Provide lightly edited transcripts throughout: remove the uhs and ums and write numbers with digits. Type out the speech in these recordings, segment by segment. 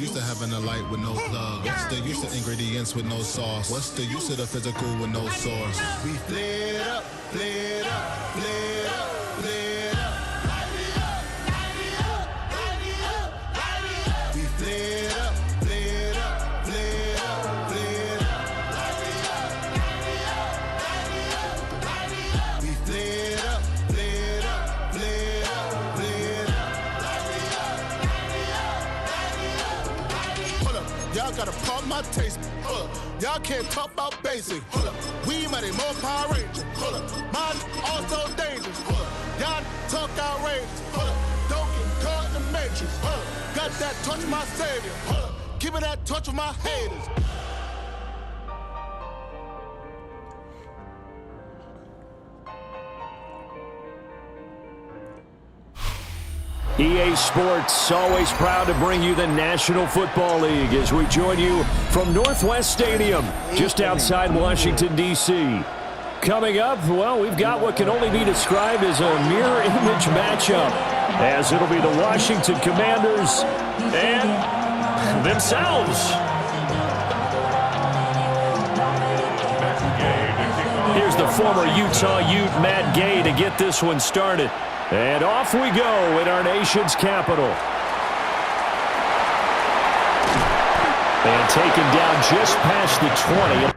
use of having a light with no plug? What's the use of ingredients with no sauce? What's the use of the physical with no source? We flared up, flared up, flared up, flared up. We flared up, flared up, flared up, flared up. We flared up, flared up, flared up, flared up. Hold up, y'all gotta pump my taste. Hold up, y'all can't talk about basic. Hold up, we mighty more Power Ranger. Hold up, mine also dangerous. Hold up, y'all talk outrageous. Hold up, don't get caught in the matrix. Hold up, got that touch of my savior. Hold up, give me that touch of my haters. EA Sports, always proud to bring you the National Football League as we join you from Northwest Stadium, just outside Washington, D.C. Coming up, well, we've got what can only be described as a mirror image matchup, as it'll be the Washington Commanders and themselves. Here's the former Utah Ute, Matt Gay, to get this one started. And off we go in our nation's capital. And taken down just past the 20.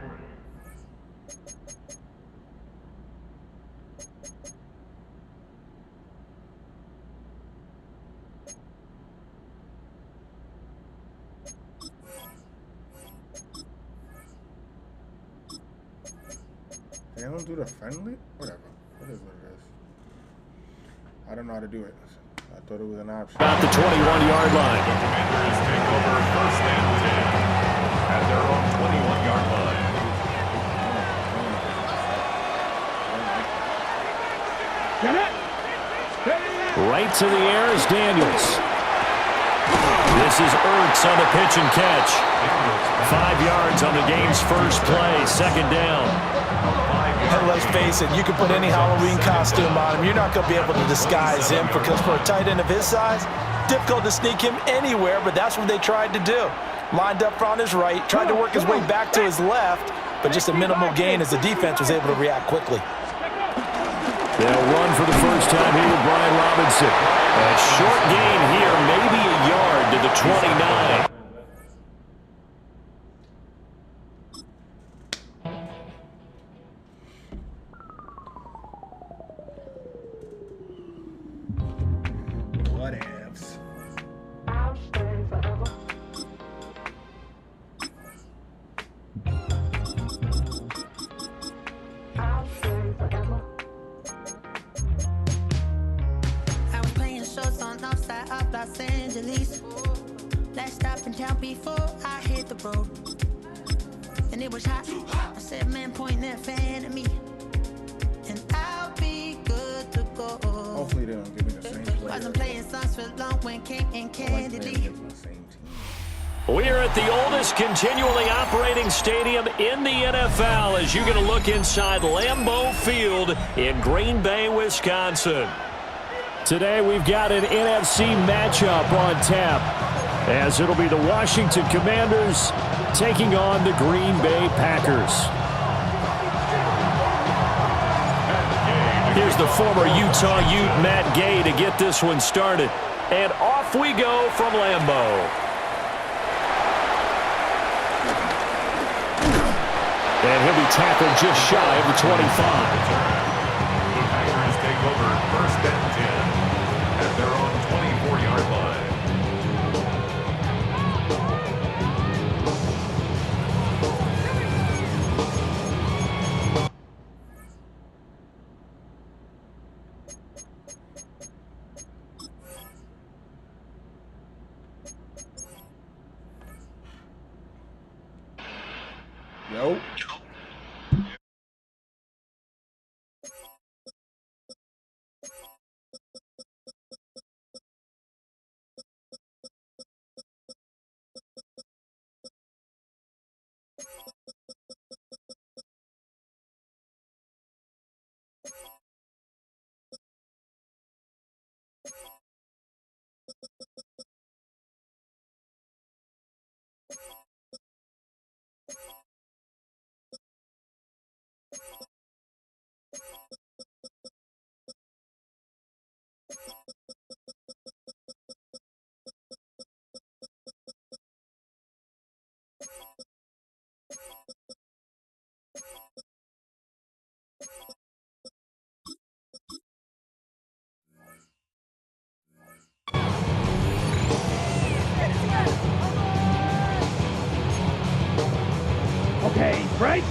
They don't do the friendly? Whatever. What is what it is. I don't know how to do it. I thought it was an option. About the 21-yard line. The Commanders take over first and 10 at their own 21-yard line. Right to the air is Daniels. This is Ertz on the pitch and catch. 5 yards on the game's first play, second down. And let's face it, you can put any Halloween costume on him. You're not going to be able to disguise him because for a tight end of his size, difficult to sneak him anywhere, but that's what they tried to do. Lined up on his right, tried to work his way back to his left, but just a minimal gain as the defense was able to react quickly. They'll run for the first time here with Brian Robinson. A short gain here, maybe a yard to the 29. What ifs? I was playing shows on outside of Los Angeles. Last stop in town before I hit the road. And it was hot. I said, man, point that fan at me. And I'll be good to go. Hopefully they don't give me the same player. Wasn't playing songs for long when came in candidly. We're at the oldest continually operating stadium in the NFL as you get a look inside Lambeau Field in Green Bay, Wisconsin. Today we've got an NFC matchup on tap as it'll be the Washington Commanders taking on the Green Bay Packers. Here's the former Utah Ute, Matt Gay, to get this one started. And off we go from Lambeau. And he'll be tackled just shy of the 25. The Packers take over first and 10 at their own 24-yard line. Yo. Right?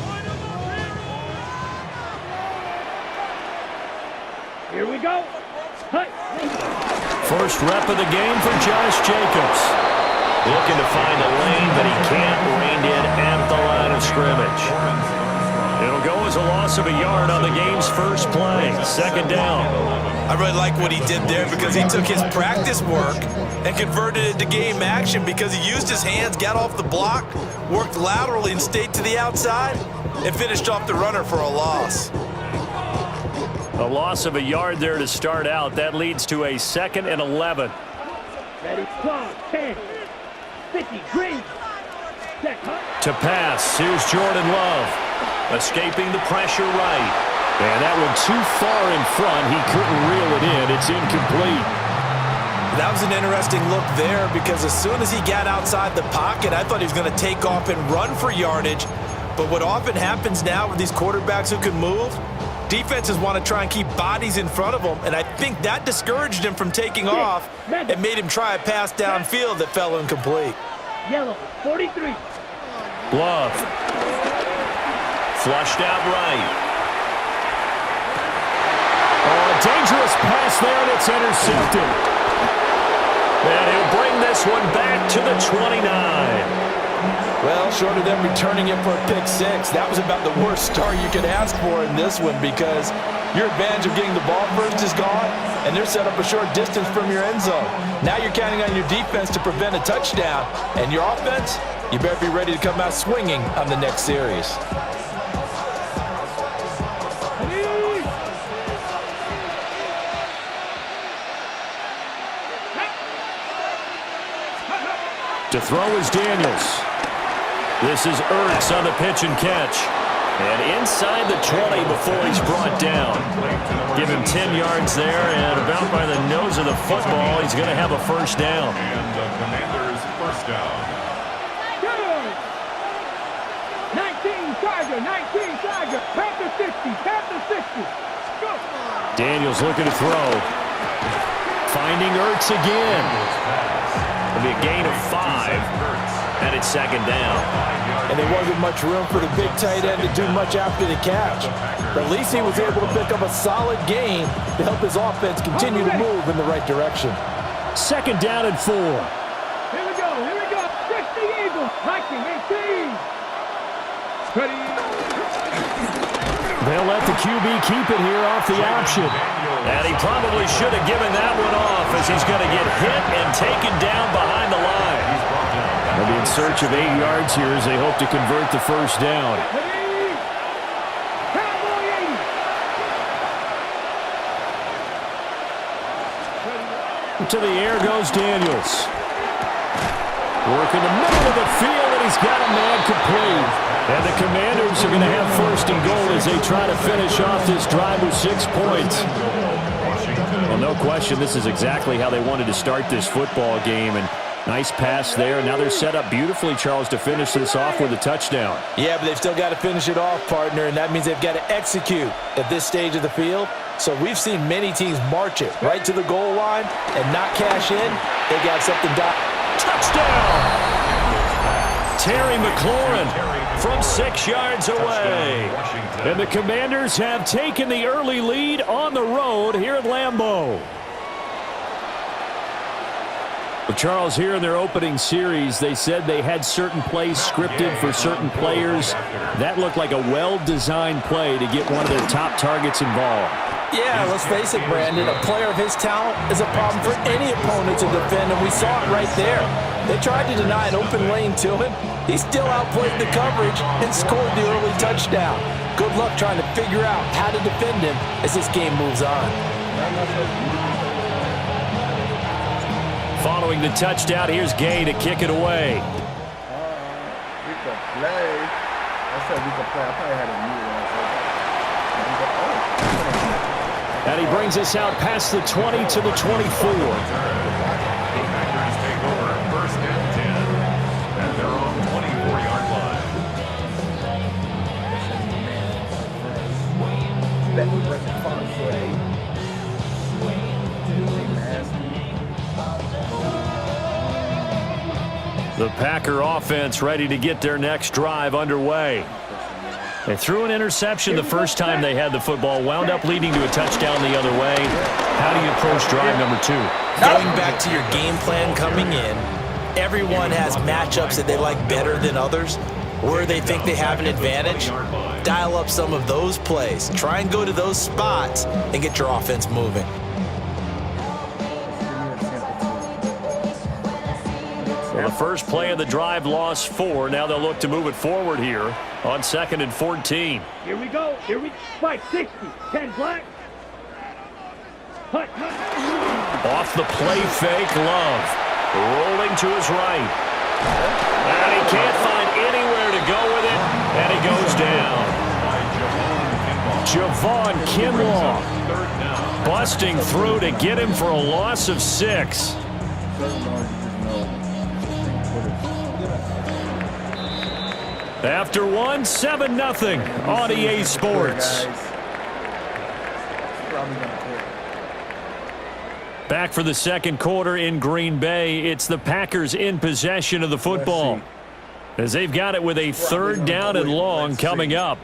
Here we go. Hey. First rep of the game for Josh Jacobs. Looking to find a lane, but he can't rein it at the line of scrimmage. It'll go as a loss of a yard on the game's first play. Second down. I really like what he did there because he took his practice work and converted it to game action because he used his hands, got off the block, worked laterally and stayed to the outside, and finished off the runner for a loss. A loss of a yard there to start out. That leads to a 2nd and 11. Ready, clock, 10, 50, green. Set, To pass, here's Jordan Love. Escaping the pressure right. And that one too far in front. He couldn't reel it in. It's incomplete. That was an interesting look there because as soon as he got outside the pocket, I thought he was going to take off and run for yardage. But what often happens now with these quarterbacks who can move, defenses want to try and keep bodies in front of them, and I think that discouraged him from taking off and made him try a pass downfield that fell incomplete. Yellow, 43. Love. Flushed out right. Oh, a dangerous pass there, and it's intercepted. And he'll bring this one back to the 29. Well, short of them returning it for a pick six, that was about the worst start you could ask for in this one because your advantage of getting the ball first is gone, and they're set up a short distance from your end zone. Now you're counting on your defense to prevent a touchdown, and your offense, you better be ready to come out swinging on the next series. To throw is Daniels. This is Ertz on the pitch and catch. And inside the 20 before he's brought down. Give him 10 yards there, and about by the nose of the football, he's going to have a first down. And the Commanders' first down. 19 Charger, 19 Charger. Panther 60, Panther 60. Go. Daniels looking to throw. Finding Ertz again. It'll be a gain of 5, and it's second down. And there wasn't much room for the big tight end to do much after the catch. But at least he was able to pick up a solid gain to help his offense continue to move in the right direction. Second down and 4. Here we go, here we go. 60 Eagles, Viking 18. Ready. They'll let the QB keep it here off the option. And he probably should have given that one off as he's going to get hit and taken down behind the line. They'll be in search of 8 yards here as they hope to convert the first down. To the air goes Daniels. Working the middle of the field, and he's got a man complete. And the Commanders are going to have first and goal as they try to finish off this drive with 6 points. Well, no question, this is exactly how they wanted to start this football game. And nice pass there. Now they're set up beautifully, Charles, to finish this off with a touchdown. Yeah, but they've still got to finish it off, partner, and that means they've got to execute at this stage of the field. So we've seen many teams march it right to the goal line and not cash in. They got something done. Touchdown! Terry McLaurin from 6 yards away. And the Commanders have taken the early lead on the road here at Lambeau. Well, Charles, here in their opening series, they said they had certain plays scripted for certain players. That looked like a well-designed play to get one of their top targets involved. Yeah, let's face it, Brandon. A player of his talent is a problem for any opponent to defend, and we saw it right there. They tried to deny an open lane to him. He still outplayed the coverage and scored the early touchdown. Good luck trying to figure out how to defend him as this game moves on. Following the touchdown, here's Gay to kick it away. We could play. I said we could play. I probably had a new one. And he brings us out past the 20 to the 24. The Packers take over first and 10 at their own 24-yard line. The Packer offense ready to get their next drive underway. They threw an interception the first time they had the football, wound up leading to a touchdown the other way. How do you approach drive number 2? Going back to your game plan coming in, everyone has matchups that they like better than others, where they think they have an advantage. Dial up some of those plays. Try and go to those spots and get your offense moving. Well, the first play of the drive lost 4. Now they'll look to move it forward here on 2nd and 14. Here we go. Here we fight 60. 10 black. Hut. Off the play fake, Love. Rolling to his right. And he can't find anywhere to go with it. And he goes down. Javon Kinlaw busting through to get him for a loss of 6. After 1, 7-0 on EA Sports. Back for the second quarter in Green Bay. It's the Packers in possession of the football, as they've got it with a 3rd down and long coming up.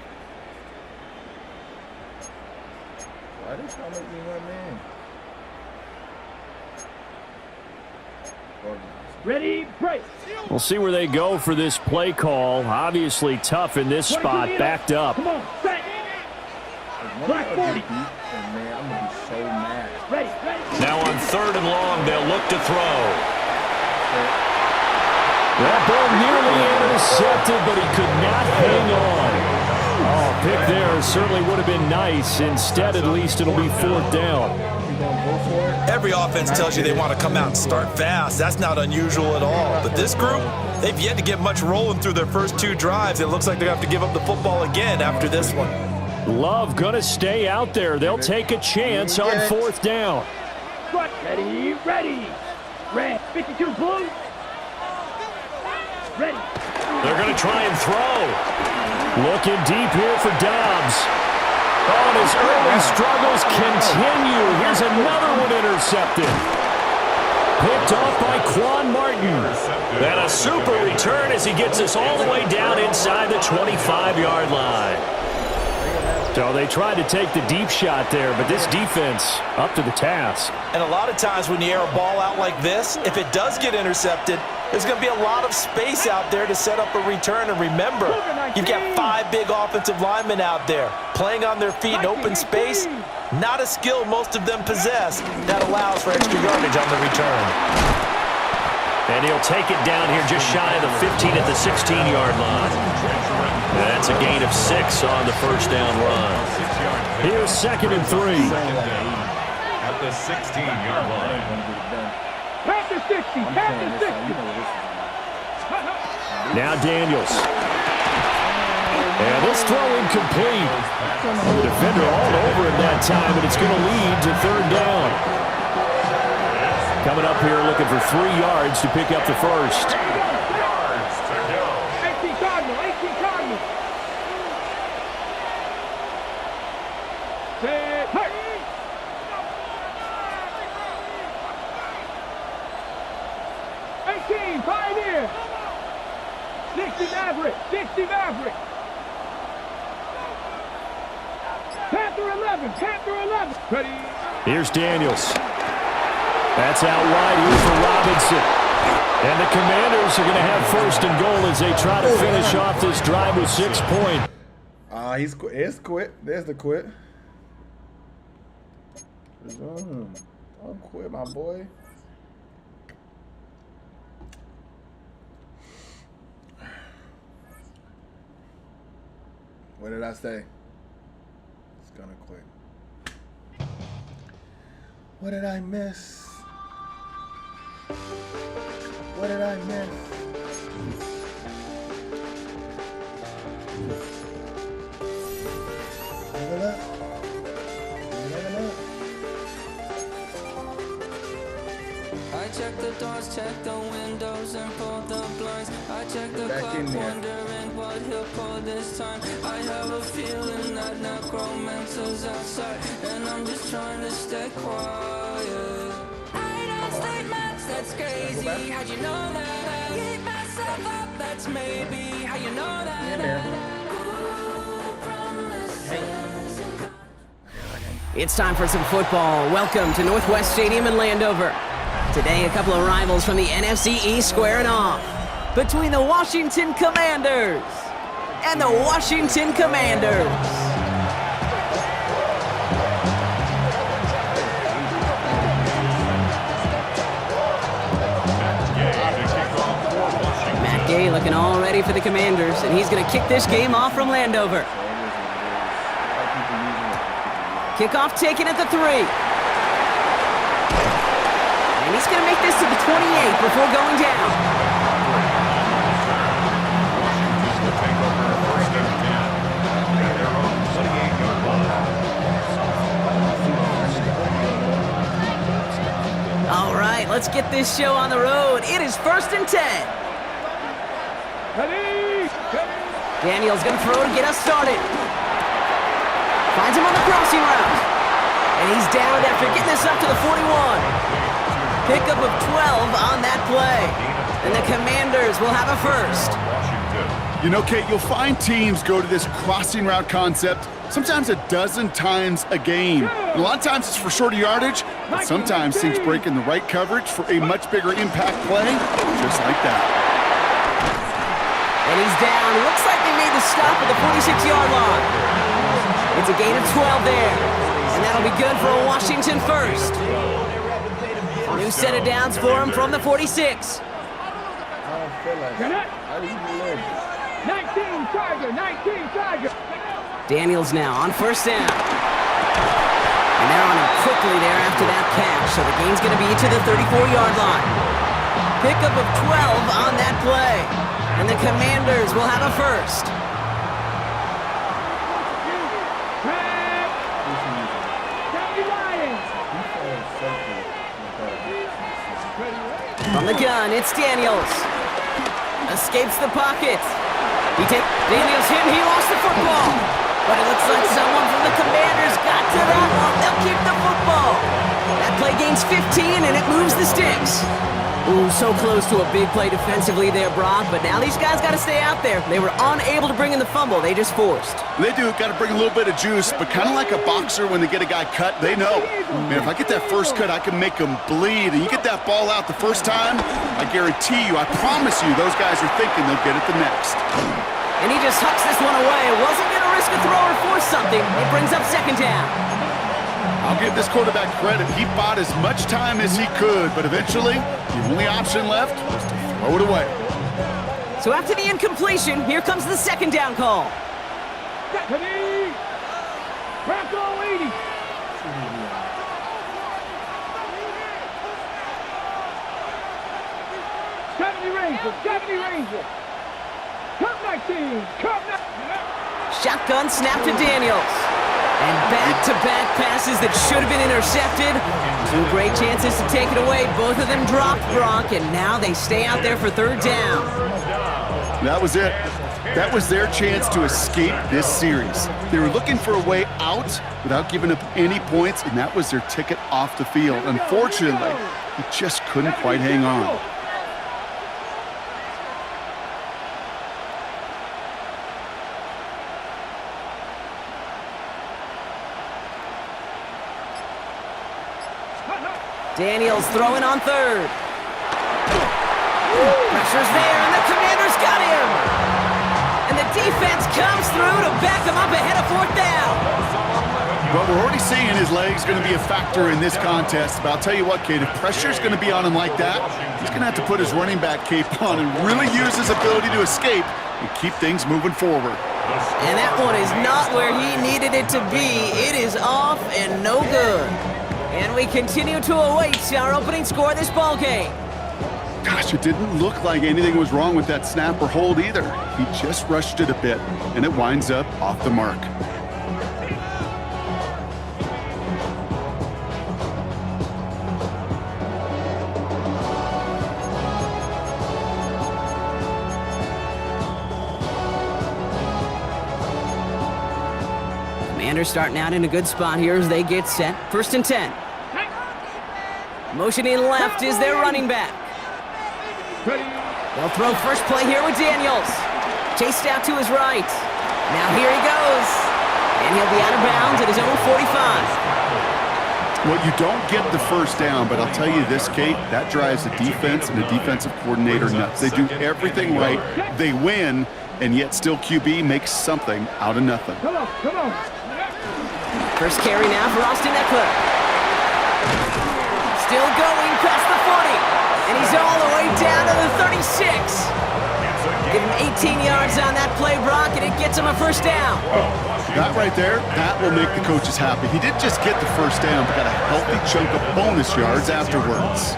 Why did y'all make me one man? Ready, break. We'll see where they go for this play call. Obviously tough in this spot, backed up. Come on, set. Black 40. Man, I'm gonna be so mad. Ready. Now on 3rd and long, they'll look to throw. That ball nearly intercepted, but he could not hang on. Oh, pick there certainly would have been nice. Instead, at least it'll be 4th down. Every offense tells you they want to come out and start fast. That's not unusual at all. But this group, they've yet to get much rolling through their first 2 drives. It looks like they're going to have to give up the football again after this one. Love going to stay out there. They'll take a chance on 4th down. Ready. Red. 52 blue. Ready. They're going to try and throw. Looking deep here for Dobbs. Oh, and his early struggles continue. Here's another one intercepted. Picked off by Quan Martin. And a super return as he gets us all the way down inside the 25-yard line. So they tried to take the deep shot there, but this defense up to the task. And a lot of times when you air a ball out like this, if it does get intercepted, there's going to be a lot of space out there to set up a return. And remember, you've got 5 big offensive linemen out there playing on their feet in open space. Not a skill most of them possess. That allows for extra yardage on the return. And he'll take it down here just shy of the 15 at the 16-yard line. And that's a gain of 6 on the first down run. Here's 2nd and 3. At the 16-yard line. Pass the 60. Now Daniels. And this throw incomplete. The defender all over him that time, and it's going to lead to 3rd down. Coming up here looking for 3 yards to pick up the first. 18 Cardinal. Set. Hurt. 18 Pioneer. 60 Maverick. Panther 11. Ready. Here's Daniels. That's out wide here for Robinson. And the Commanders are going to have 1st and goal as they try to finish off this drive with 6 points. It's quit. There's the quit. Don't quit, my boy. What did I say? It's gonna quit. What did I miss? What did I miss? Level up. Level up. I check the doors, check the windows, and pull the blinds. I check the clock, wondering what he'll pull this time. I have a feeling that necromancer's outside, and I'm just trying to stay quiet. I don't statements, that's crazy. How'd you know that? I keep myself up, that's maybe how you know that. It's time for some football. Welcome to Northwest Stadium in Landover. Today, a couple of rivals from the NFC East squaring off between the Washington Commanders and the Washington Commanders. Matt Gay looking all ready for the Commanders, and he's going to kick this game off from Landover. Kickoff taken at the 3. And he's going to make this to the 28 before going down. All right, let's get this show on the road. It is 1st and 10. Daniels going to throw to get us started. Finds him on the crossing route. And he's down after getting this up to the 41. Pickup of 12 on that play. And the Commanders will have a first. You know, Kate, you'll find teams go to this crossing route concept sometimes a dozen times a game. And a lot of times it's for shorter yardage, but sometimes teams break in the right coverage for a much bigger impact play, just like that. And he's down. Looks like they made the stop at the 46-yard line. It's a gain of 12 there. And that'll be good for a Washington first. New set of downs for him from the 46. 19 Tiger, 19 Tiger. Daniels now on first down. And they're on him quickly there after that catch. So the gain's going to be to the 34-yard line. Pickup of 12 on that play. And the Commanders will have a first. From the gun, it's Daniels. Escapes the pocket. Daniels hit, he lost the football. But it looks like someone from the Commanders got to that one. They'll keep the football. That play gains 15, and it moves the sticks. Ooh, so close to a big play defensively there, Brock. But now these guys got to stay out there. They were unable to bring in the fumble. They just forced. They do. Got to bring a little bit of juice, but kind of like a boxer when they get a guy cut, they know. Man, if I get that first cut, I can make him bleed. And you get that ball out the first time, I guarantee you, I promise you, those guys are thinking they'll get it the next. And he just hucks this one away. Wasn't going to risk a throw or force something. It brings up second down. I'll give this quarterback credit. He bought as much time as he could, but eventually, the only option left was to throw it away. So after the incompletion, here comes the second down call. Bronco 80. Deputy Ranger. Come 19. Come 19. Shotgun snap to Daniels. And back-to-back passes that should have been intercepted. Two great chances to take it away. Both of them dropped, Brock, and now they stay out there for third down. That was it. That was their chance to escape this series. They were looking for a way out without giving up any points, and that was their ticket off the field. Unfortunately, they just couldn't quite hang on. Daniels throwing on third. Pressure's there, and the Commanders got him. And the defense comes through to back him up ahead of fourth down. But we're already seeing his leg's going to be a factor in this contest. But I'll tell you what, Kate, if pressure's going to be on him like that, he's going to have to put his running back cape on and really use his ability to escape and keep things moving forward. And that one is not where he needed it to be. It is off and no good. And we continue to await our opening score of this ball game. Gosh, it didn't look like anything was wrong with that snap or hold either. He just rushed it a bit, and it winds up off the mark. Commanders starting out in a good spot here as they get set. 1st and 10. Motioning left is their running back. They'll throw first play here with Daniels. Chased out to his right. Now here he goes. And he'll be out of bounds at his own 45. Well, you don't get the first down, but I'll tell you this, Kate, that drives the defense and the defensive coordinator nuts. They do everything right, they win, and yet still QB makes something out of nothing. Come on, come on. First carry now for Austin Eckler. Still going past the 40, and he's all the way down to the 36. Give him 18 yards on that play, Brock, and it gets him a first down. That right there, that will make the coaches happy. He didn't just get the first down, but got a healthy chunk of bonus yards afterwards.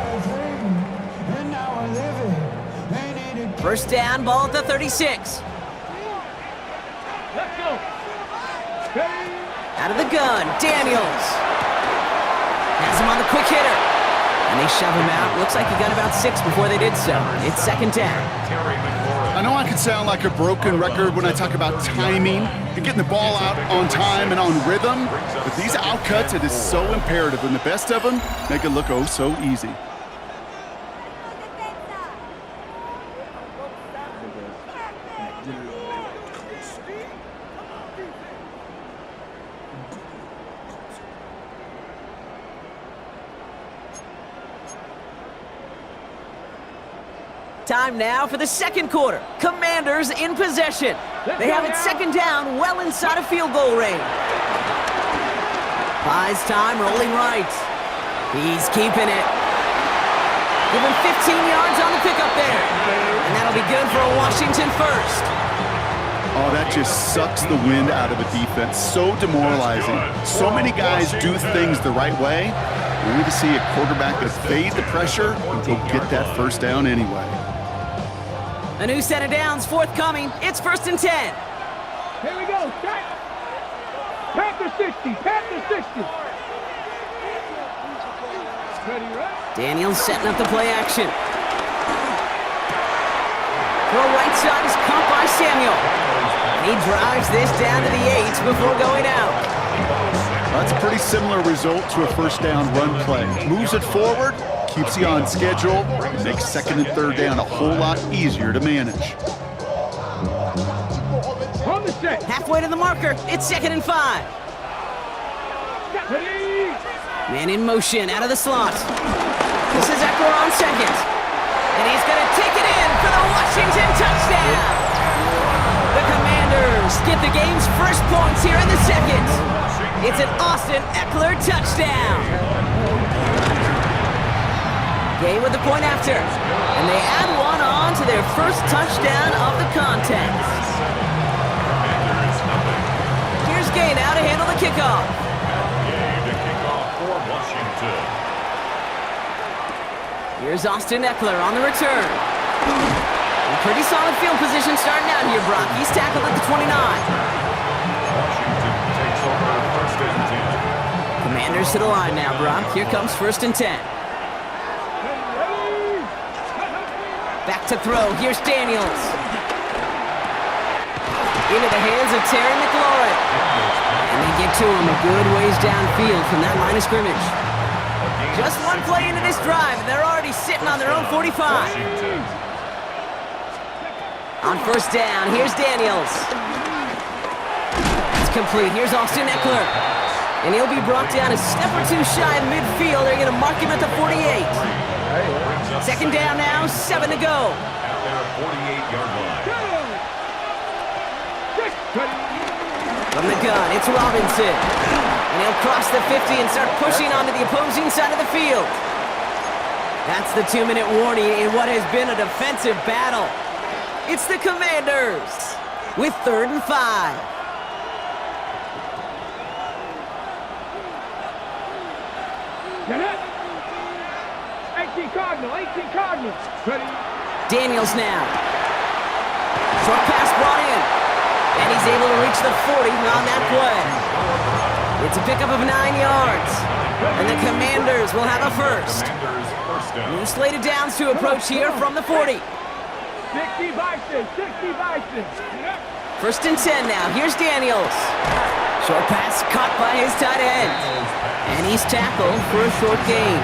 First down, ball at the 36. Let's go. Out of the gun, Daniels. Has him on the quick hitter. And they shove him out. Looks like he got about 6 before they did so. It's second down. I know I can sound like a broken record when I talk about timing and getting the ball out on time and on rhythm, but these outcuts, it is so imperative, and the best of them make it look oh so easy. Time now for the second quarter. Commanders in possession. They have it second down, well inside of field goal range. Buys time, rolling right. He's keeping it. Give him 15 yards on the pickup there. And that'll be good for a Washington first. Oh, that just sucks the wind out of a defense. So demoralizing. So many guys do things the right way. We need to see a quarterback that fade the pressure and go get that first down anyway. A new set of downs forthcoming. It's first and 10. Here we go. Start. Panther 60. Panther 60. Ready, right? Daniels setting up the play action. Throw right side is caught by Samuel. And he drives this down to the 8 before going out. That's a pretty similar result to a first down run play. Moves it forward, keeps you on schedule, and makes second and third down a whole lot easier to manage. On the set. Halfway to the marker, it's second and 5. Ready. Man in motion, out of the slot. This is Eckler on second. And he's going to take it in for the Washington touchdown. The Commanders get the game's first points here in the second. It's an Austin Eckler touchdown. Game with the point after. And they add one on to their first touchdown of the contest. Here's Gay now to handle the kickoff. Here's Austin Eckler on the return. A pretty solid field position starting out here, Brock. He's tackled at the 29. Commanders to the line now, Brock. Here comes first and 10. Back to throw. Here's Daniels. Into the hands of Terry McLaurin. And they get to him a good ways downfield from that line of scrimmage. Just one play into this drive, and they're already sitting on their own 45. On first down, here's Daniels. It's complete. Here's Austin Eckler. And he'll be brought down a step or two shy of midfield. They're going to mark him at the 48. Second down now, 7 to go. From the gun, it's Robinson. And he'll cross the 50 and start pushing onto the opposing side of the field. That's the 2-minute warning in what has been a defensive battle. It's the Commanders with 3rd and 5. 18 Cardinals. Ready. Daniels now. Short pass brought in. And he's able to reach the 40 on that play. It's a pickup of 9 yards. And the Commanders will have a first. New slated downs to approach here from the 40. 60 Bison. First and 10 now. Here's Daniels. Short pass caught by his tight end. And he's tackled for a short gain.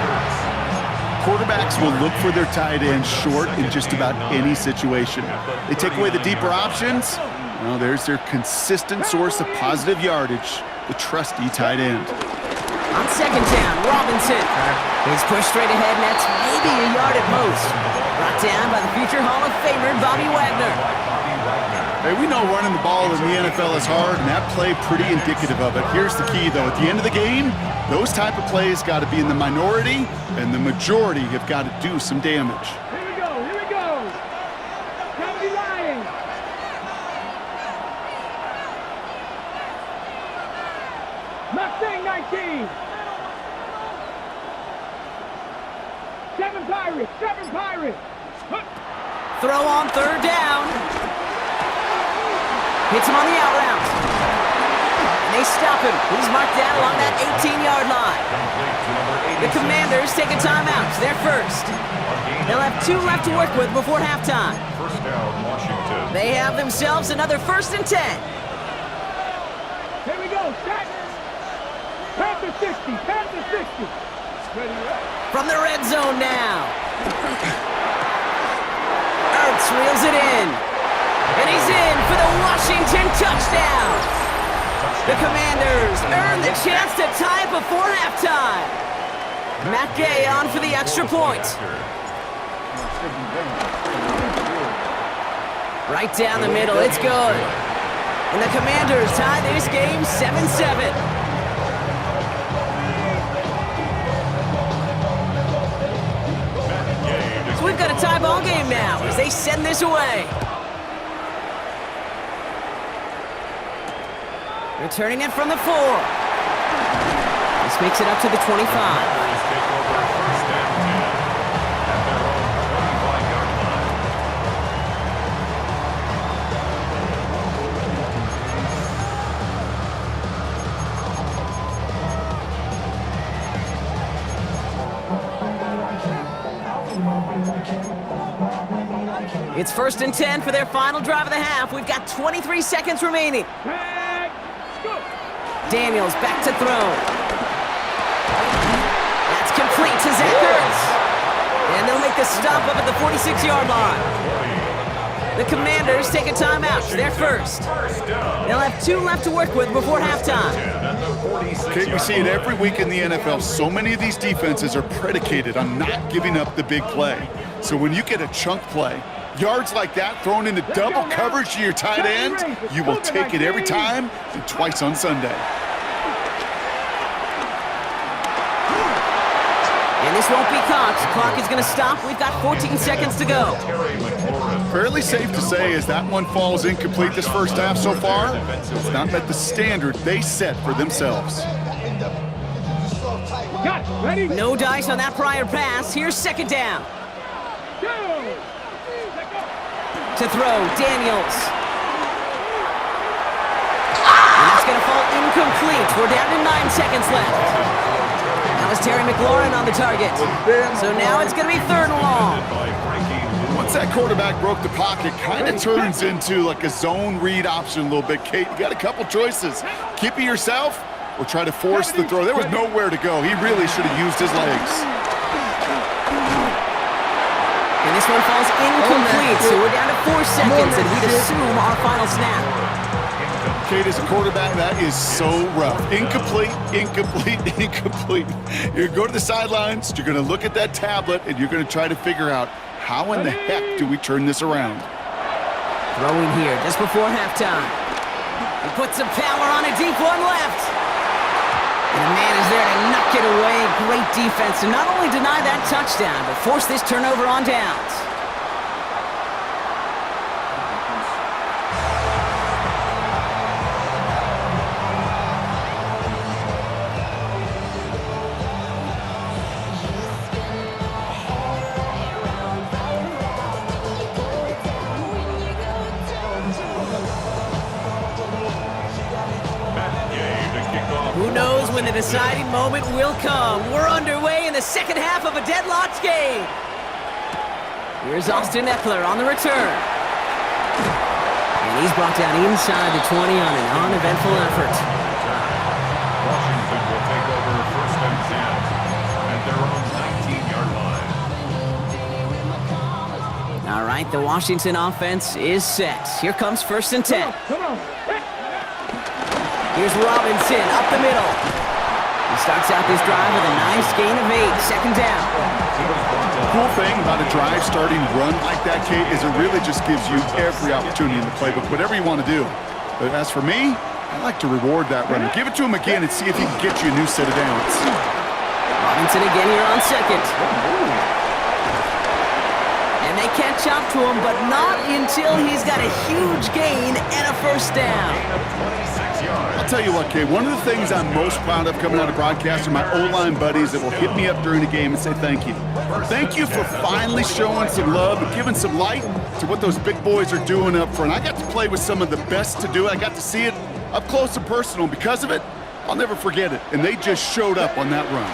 Quarterbacks will look for their tight end short in just about any situation. They take away the deeper options. Well, there's their consistent source of positive yardage, the trusty tight end. On second down, Robinson. He's pushed straight ahead, and that's maybe a yard at most. Brought down by the future Hall of Famer, Bobby Wagner. Hey, we know running the ball in the NFL is hard, and that play pretty indicative of it. Here's the key, though. At the end of the game, those type of plays got to be in the minority, and the majority have got to do some damage. Here we go, here we go. County Lions. Mustang 19. 7 Pirates, 7 Pirates. Throw on third down. Hits him on the out route. And they stop him. He's marked down along that 18-yard line. The Commanders take a timeout. They're first. They'll have 2 left to work with before halftime. First down, Washington. They have themselves another 1st and 10. Here we go, set. Panther 60, Panther 60. Ready up. From the red zone now. Ertz reels it in. And he's in for the Washington touchdown. The Commanders earn the chance to tie it before halftime. Matt Gay on for the extra point. Right down the middle, it's good. And the Commanders tie this game 7-7. So we've got a tie ball game now as they send this away. Returning it from the 4. This makes it up to the 25. It's 1st and 10 for their final drive of the half. We've got 23 seconds remaining. Daniels back to throw. That's complete to Zach Ertz. And they'll make the stop up at the 46-yard line. The Commanders take a timeout. They're first. They'll have 2 left to work with before halftime. Okay, we see it every week in the NFL. So many of these defenses are predicated on not giving up the big play. So when you get a chunk play, yards like that thrown into double coverage to your tight end, you will take it every time and twice on Sunday. And this won't be caught. Clock is going to stop. We've got 14 seconds to go. Fairly safe to say as that one falls incomplete this first half so far, it's not met the standard they set for themselves. Ready? No dice on that prior pass. Here's second down. To throw, Daniels. And that's going to fall incomplete. We're down to 9 seconds left. That was Terry McLaurin on the target. So now it's going to be 3rd and long. Once that quarterback broke the pocket, kind of turns into like a zone read option a little bit. Kate, you got a couple choices. Keep it yourself or try to force the throw. There was nowhere to go. He really should have used his legs. And this one falls incomplete, so we're down to 4 seconds, and we'd assume our final snap. Kate, as a quarterback, that is so rough. Incomplete, incomplete, incomplete. You're going to go to the sidelines, you're going to look at that tablet, and you're going to try to figure out how in the heck do we turn this around. Throwing here just before halftime. He puts some power on a deep one left. And the man is there to knock it away. Great defense to not only deny that touchdown, but force this turnover on downs. Who knows when the deciding moment will come. We're underway in the second half of a deadlocked game. Here's Austin Eckler on the return. And he's brought down inside the 20 on an uneventful effort. Washington will take over 1st and 10 at their own 19-yard line. All right, the Washington offense is set. Here comes 1st and 10. Come on. Here's Robinson up the middle. He Starts out this drive with a nice gain of 8. Second down. The cool thing about a drive starting run like that, Kate, is it really just gives you every opportunity in the playbook, whatever you want to do. But as for me, I like to reward that runner. Give it to him again and see if he can get you a new set of downs. Robinson again here on second. And they catch up to him, but not until he's got a huge gain and a first down. I'll tell you what, Kate, one of the things I'm most proud of coming out of broadcast are my O-line buddies that will hit me up during the game and say thank you. Thank you for finally showing some love and giving some light to what those big boys are doing up front. I got to play with some of the best to do it. I got to see it up close and personal. Because of it, I'll never forget it. And they just showed up on that run.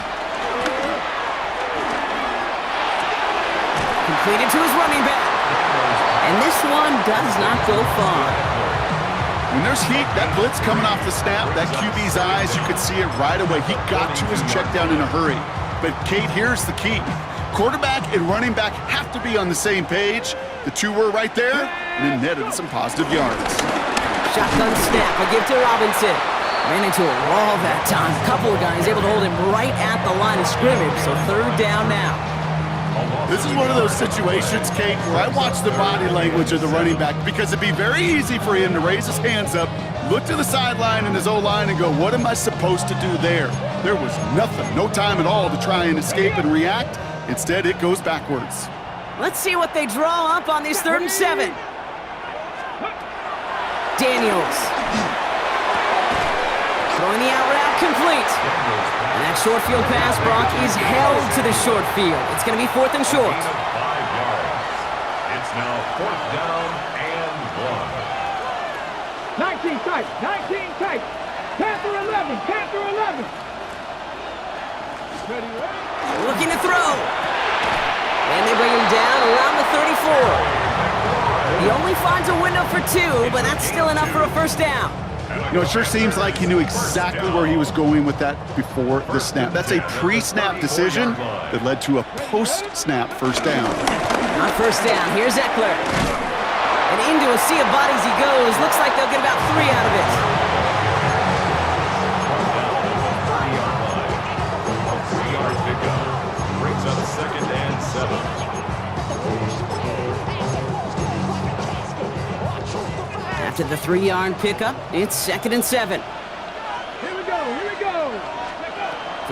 Completed to his running back. And this one does not go far. When there's heat, that blitz coming off the snap, that QB's eyes, you could see it right away. He got to his check down in a hurry. But, Kate, here's the key. Quarterback and running back have to be on the same page. The two were right there, and it netted some positive yards. Shotgun snap, a give to Robinson. Ran into a wall that time. A couple of guys able to hold him right at the line of scrimmage, so third down now. This is one of those situations, Kate, where I watch the body language of the running back because it'd be very easy for him to raise his hands up, look to the sideline in his O-line and go, what am I supposed to do there? There was nothing, no time at all to try and escape and react. Instead, it goes backwards. Let's see what they draw up on this 3rd and 7. Daniels. Throwing the out route complete. And that short field pass, Brock, is held to the short field. It's going to be 4th and short. 5 yards. It's now 4th down and 19 tight, 19 tight. Panther 11, Panther 11. Ready, ready. Looking to throw. And they bring him down around the 34. He only finds a window for 2, but that's still enough for a first down. You know, it sure seems like he knew exactly where he was going with that before the snap. That's a pre-snap decision that led to a post-snap first down. On first down, here's Eckler. And into a sea of bodies he goes. Looks like they'll get about 3 out of it. 3-yard pickup. Brings up 2nd and 7. After the 3-yard pickup, it's 2nd and 7. Here we go, here we go.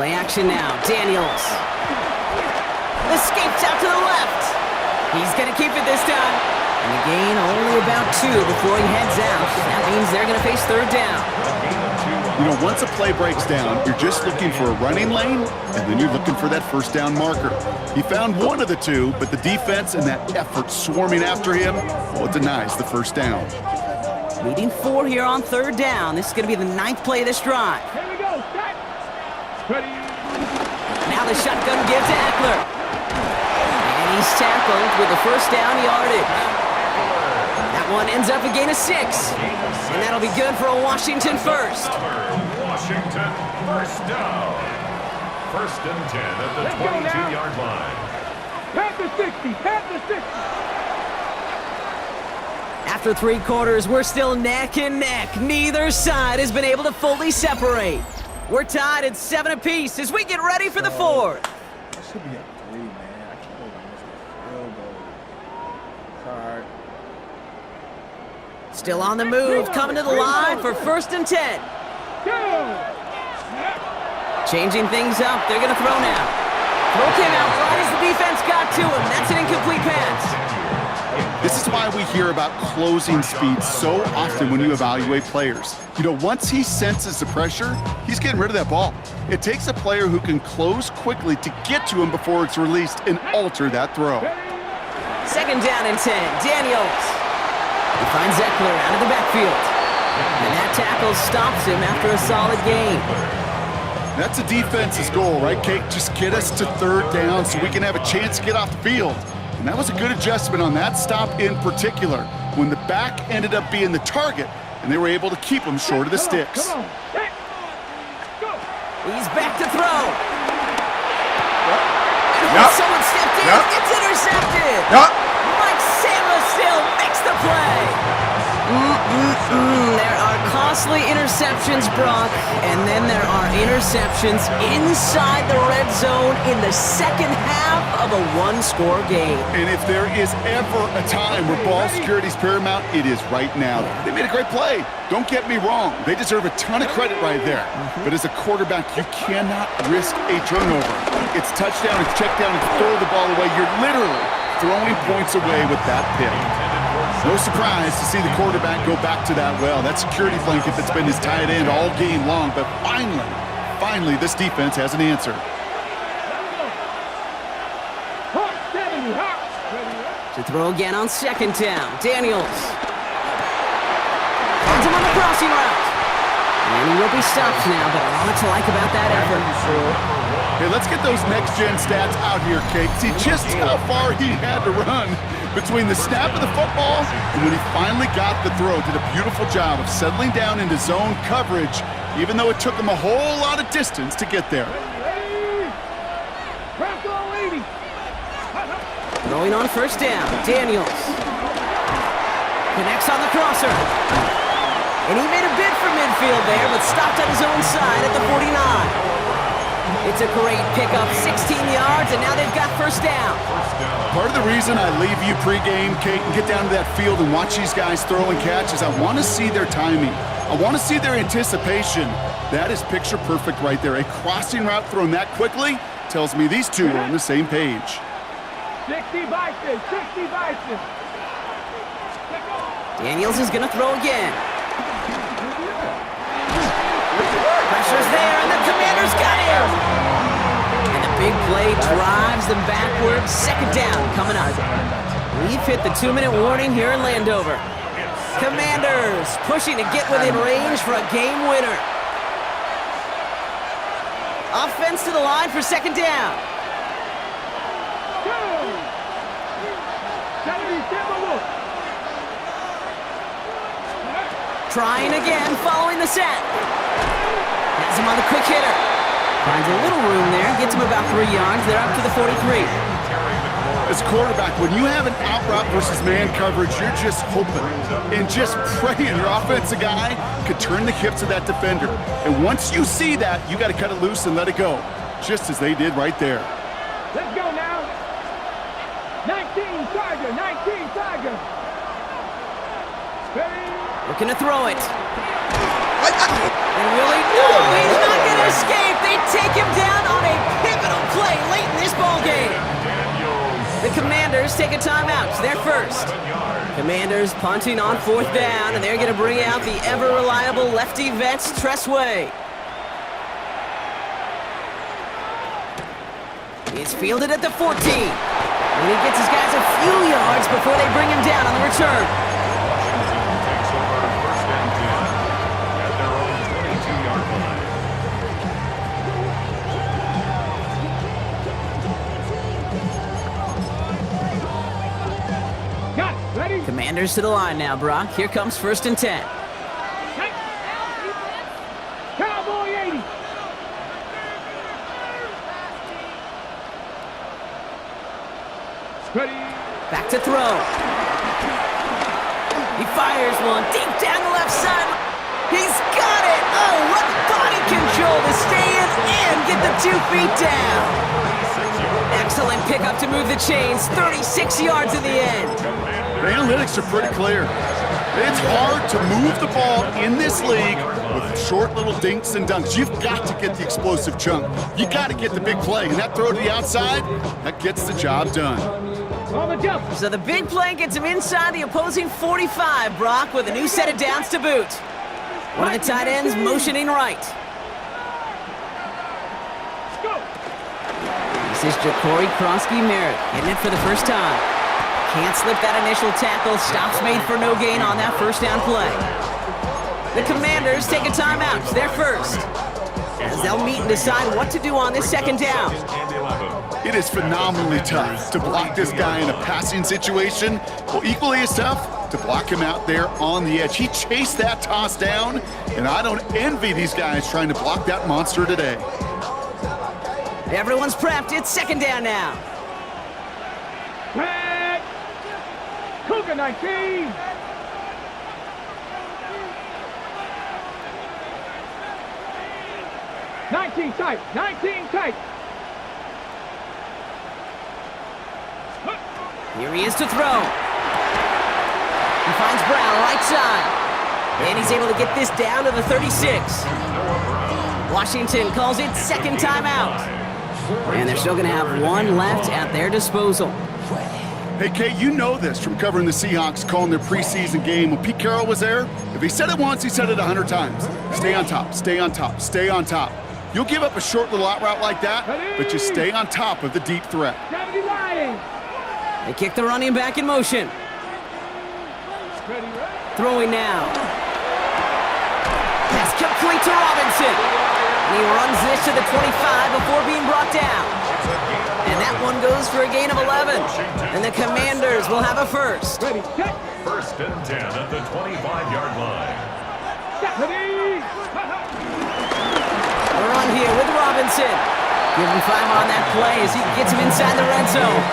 Play action now, Daniels. Escapes out to the left. He's going to keep it this time. And the gain only about 2 before he heads out. That means they're going to face 3rd down. You know, once a play breaks down, you're just looking for a running lane, and then you're looking for that first down marker. He found one of the two, but the defense and that effort swarming after him, well, it denies the first down. Leading 4 here on 3rd down. This is going to be the 9th play of this drive. Here we go, set. Ready. Now the shotgun gives to Eckler. And he's tackled with the first down yardage. That one ends up a gain of 6. And that'll be good for a Washington first. Washington first down. 1st and 10 at the 22-yard line. Panther 60, Panther 60. After 3 quarters, we're still neck and neck. Neither side has been able to fully separate. We're tied at 7 apiece as we get ready for the 4th. I should be at 3, man. I can't believe I missed a field goal. Sorry. Still on the move, coming to the line for 1st and 10. Changing things up, they're going to throw now. Throw came out right as the defense got to him. That's an incomplete pass. This is why we hear about closing speed so often when you evaluate players. You know, once he senses the pressure, he's getting rid of that ball. It takes a player who can close quickly to get to him before it's released and alter that throw. 2nd down and 10, Daniels. He finds Eckler out of the backfield. And that tackle stops him after a solid gain. That's a defense's goal, right, Kate? Just get us to 3rd down so we can have a chance to get off the field. And that was a good adjustment on that stop in particular, when the back ended up being the target, and they were able to keep him short of the sticks. Come on, go. He's back to throw. And someone stepped in. It's intercepted. Mike Samuel still makes the play. There are costly interceptions, Brock, and then there are interceptions inside the red zone in the second half of a one-score game. And if there is ever a time where ball security is paramount, it is right now. They made a great play. Don't get me wrong. They deserve a ton of credit right there. But as a quarterback, you cannot risk a turnover. It's touchdown, it's check down, it's throw the ball away. You're literally throwing points away with that pick. No surprise to see the quarterback go back to that well. That security blanket that's been his tight end all game long. But finally, this defense has an answer. To throw again on second down, Daniels. Finds him on the crossing route. And he will be stopped now, but a lot to like about that effort. Hey, let's get those next-gen stats out here, Kate. See just how far he had to run between the snap of the football and when he finally got the throw. Did a beautiful job of settling down into zone coverage, even though it took him a whole lot of distance to get there. Throwing on first down, Daniels. Connects on the crosser. And he made a bid for midfield there, but stopped on his own side at the 49. It's a great pickup, 16 yards, and now they've got first down. Part of the reason I leave you pregame, Kate, and get down to that field and watch these guys throw and catch is I want to see their timing. I want to see their anticipation. That is picture perfect right there. A crossing route thrown that quickly tells me these two are on the same page. 60 Bison, 60 Bison. Daniels is going to throw again. Pressure's there, and the Commanders got him. And the big play drives them backwards. Second down coming up. We've hit the 2-minute warning here in Landover. Commanders pushing to get within range for a game winner. Offense to the line for second down. Trying again, following the set. Has him on the quick hitter. Finds a little room there, gets him about 3 yards. They're up to the 43. As a quarterback, when you have an out route versus man coverage, you're just hoping and just praying your offensive guy could turn the hips of that defender. And once you see that, you got to cut it loose and let it go, just as they did right there. Let's go now. 19 Tiger, 19 Tiger. Looking to throw it. And really, no, he's not going to escape. They take him down on a pivotal play late in this ball game. The Commanders take a timeout. It's their first. Commanders punting on fourth down, and they're going to bring out the ever-reliable lefty vets, Tressway. It's fielded at the 14. And he gets his guys a few yards before they bring him down on the return. Commanders to the line now, Brock. Here comes first and 10. Cowboy 80. Ready. Back to throw. He fires one deep down the left side. He's got it. Oh, what body control to stay in and get the 2 feet down. Excellent pickup to move the chains. 36 yards in the end. The analytics are pretty clear. It's hard to move the ball in this league with short little dinks and dunks. You've got to get the explosive chunk. You got to get the big play. And that throw to the outside, that gets the job done. So the big play gets him inside the opposing 45, Brock, with a new set of downs to boot. One of the tight ends motioning right. This is Ja'Cory Krosky-Merritt hitting it for the first time. Can't slip that initial tackle. Stops made for no gain on that first down play. The Commanders take a timeout. It's their first, as they'll meet and decide what to do on this second down. It is phenomenally tough to block this guy in a passing situation. Well, equally as tough to block him out there on the edge. He chased that toss down, and I don't envy these guys trying to block that monster today. Everyone's prepped. It's second down now. Cougar 19. 19 tight. 19 tight. Here he is to throw. He finds Brown right side. And he's able to get this down to the 36. Washington calls it second timeout. And they're still going to have one left at their disposal. Hey, Kate, you know this from covering the Seahawks, calling their preseason game. When Pete Carroll was there, if he said it once, he said it 100 times. Stay on top, stay on top, stay on top. You'll give up a short little out route like that, but you stay on top of the deep threat. They kick the running back in motion. Throwing now. Pass complete to Robinson. And he runs this to the 25 before being brought down. And that one goes for a gain of 11. And the Commanders will have a first. First and 10 at the 25-yard line. A run here with Robinson. Give him 5 on that play as he gets him inside the red zone.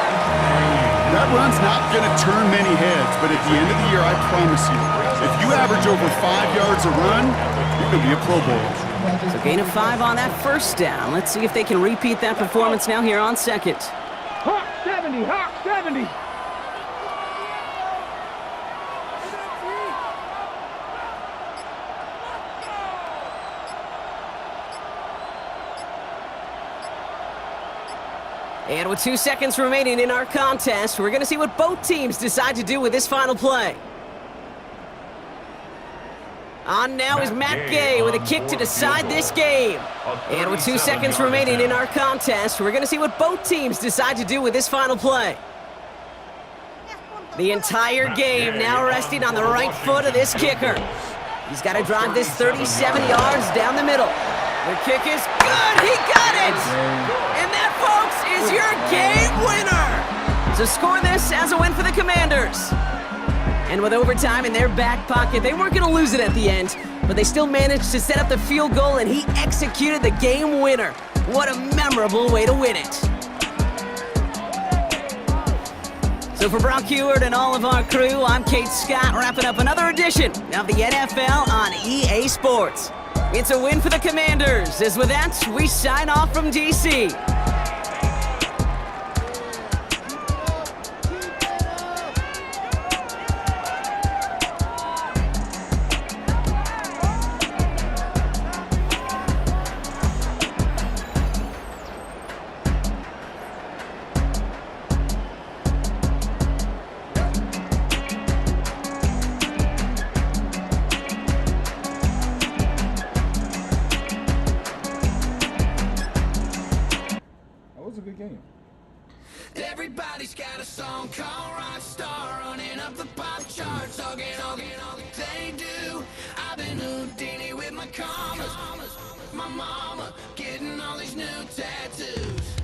That run's not going to turn many heads, but at the end of the year, I promise you, if you average over 5 yards a run, you're going to be a Pro Bowler. So gain of 5 on that first down. Let's see if they can repeat that performance now here on second. Hawk 70, Hawk 70. And with 2 seconds remaining in our contest, we're going to see what both teams decide to do with this final play. On now is Matt Gay with a kick to decide this game. And with 2 seconds remaining in our contest, we're going to see what both teams decide to do with this final play. The entire game now resting on the right foot of this kicker. He's got to drive this 37 yards down the middle. The kick is good. He got it. And that, folks, is your game winner. So score this as a win for the Commanders. And with overtime in their back pocket, they weren't going to lose it at the end, but they still managed to set up the field goal, and he executed the game winner. What a memorable way to win it. So for Brock Heward and all of our crew, I'm Kate Scott, wrapping up another edition of the NFL on EA Sports. It's a win for the Commanders, as with that, we sign off from D.C. Everybody's got a song called Rockstar, running up the pop charts, all they do. I've been Houdini with my commas, my mama getting all these new tattoos.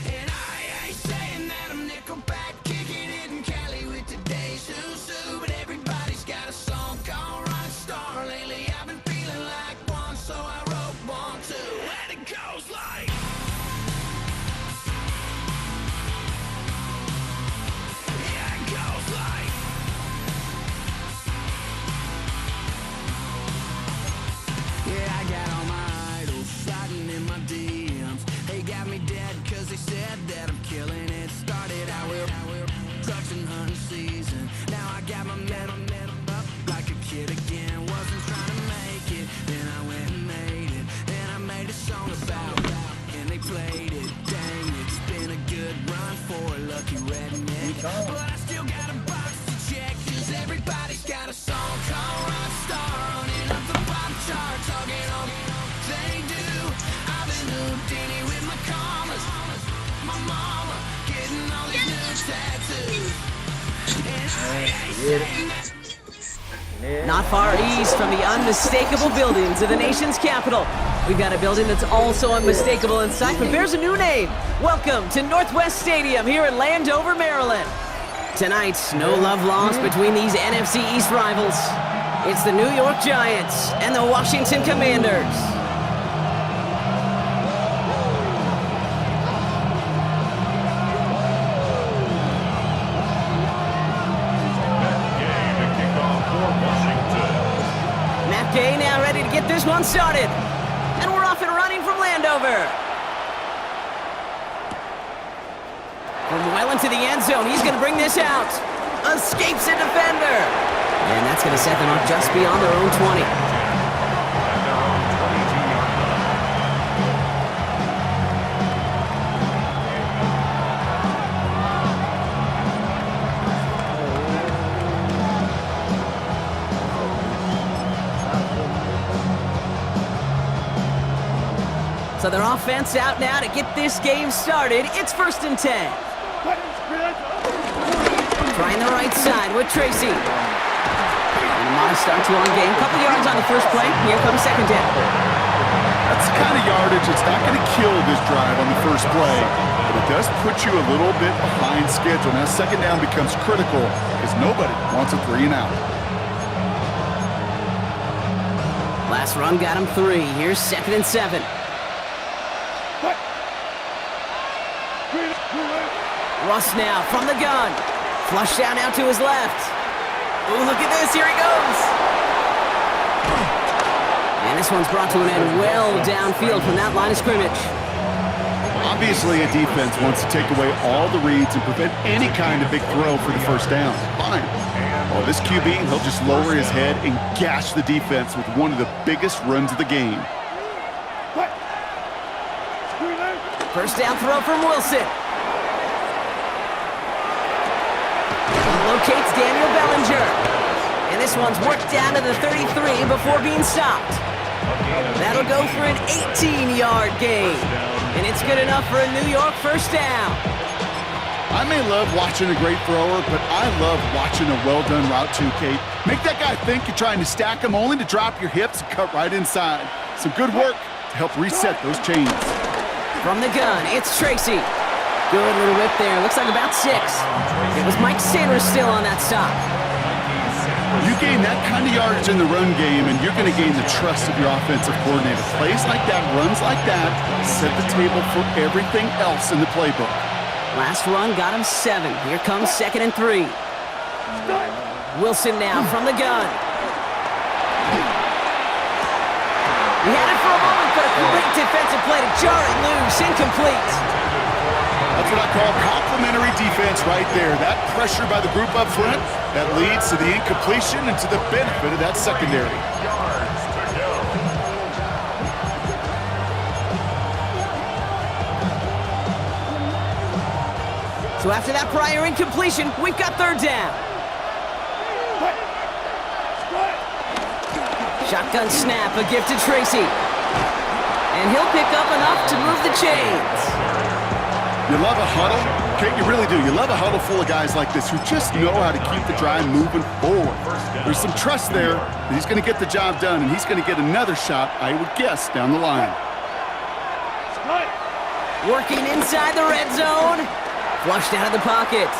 And I ain't saying that I'm Nickelback, kicking it in Cali with today's Susu, but everybody's got a song called Rockstar. Lately I've been feeling like one, so I wrote one too, and it goes like. Yeah, I got all my idols sliding in my DMs. They got me dead cause they said that I'm killing it. Started out with trucks and hunting season. Now I got my metal up like a kid again. Wasn't trying to make it, then I went and made it. Then I made a song about it, and they played it. Dang, it's been a good run for a lucky redneck. But I still got a box to check, cause everybody's got a song called Rockstar, running up the pop charts, all they do. I've been Houdini with my commas, my mama getting all these new tattoos. And I ain't saying that. Not far east from the unmistakable buildings of the nation's capital, we've got a building that's also unmistakable in sight, but bears a new name. Welcome to Northwest Stadium here in Landover, Maryland. Tonight, no love lost between these NFC East rivals. It's the New York Giants and the Washington Commanders. Matt Gay now ready to get this one started. And we're off off and running from Landover. From well into the end zone, he's going to bring this out. Escapes a defender. And that's going to set them up just beyond their own 20. So their offense out now to get this game started. It's 1st and 10. Trying the right side with Tracy. And a modest start to on game. Couple yards on the first play. Here comes 2nd down. That's the kind of yardage that's not going to kill this drive on the first play, but it does put you a little bit behind schedule. Now 2nd down becomes critical because nobody wants a 3 and out. Last run got him 3. Here's 2nd and 7. Russ now from the gun. Flush down out to his left. Ooh, look at this. Here he goes. And this one's brought to an end well downfield from that line of scrimmage. Obviously, a defense wants to take away all the reads and prevent any kind of big throw for the 1st down. Fine. Well, this QB, he'll just lower his head and gash the defense with one of the biggest runs of the game. 1st down throw from Wilson. Locates Daniel Bellinger. And this one's worked down to the 33 before being stopped. That'll go for an 18-yard gain. And it's good enough for a New York 1st down. I may love watching a great thrower, but I love watching a well-done route too, Kate. Make that guy think you're trying to stack him only to drop your hips and cut right inside. Some good work to help reset those chains. From the gun, it's Tracy. Good little whip there. Looks like about 6. It was Mike Sanders still on that stop. You gain that kind of yardage in the run game, and you're going to gain the trust of your offensive coordinator. Plays like that, runs like that, set the table for everything else in the playbook. Last run got him 7. Here comes 2nd and 3. Wilson now from the gun. He had it for a moment, but a great defensive play to jar it loose. Incomplete. That's what I call complimentary defense right there. That pressure by the group up front, that leads to the incompletion and to the benefit of that secondary. So after that prior incompletion, we've got 3rd down. Shotgun snap, a gift to Tracy. And he'll pick up enough to move the chains. You love a huddle? Okay, you really do. You love a huddle full of guys like this who just know how to keep the drive moving forward. There's some trust there that he's going to get the job done, and he's going to get another shot, I would guess, down the line. Working inside the red zone. Flushed out of the pocket.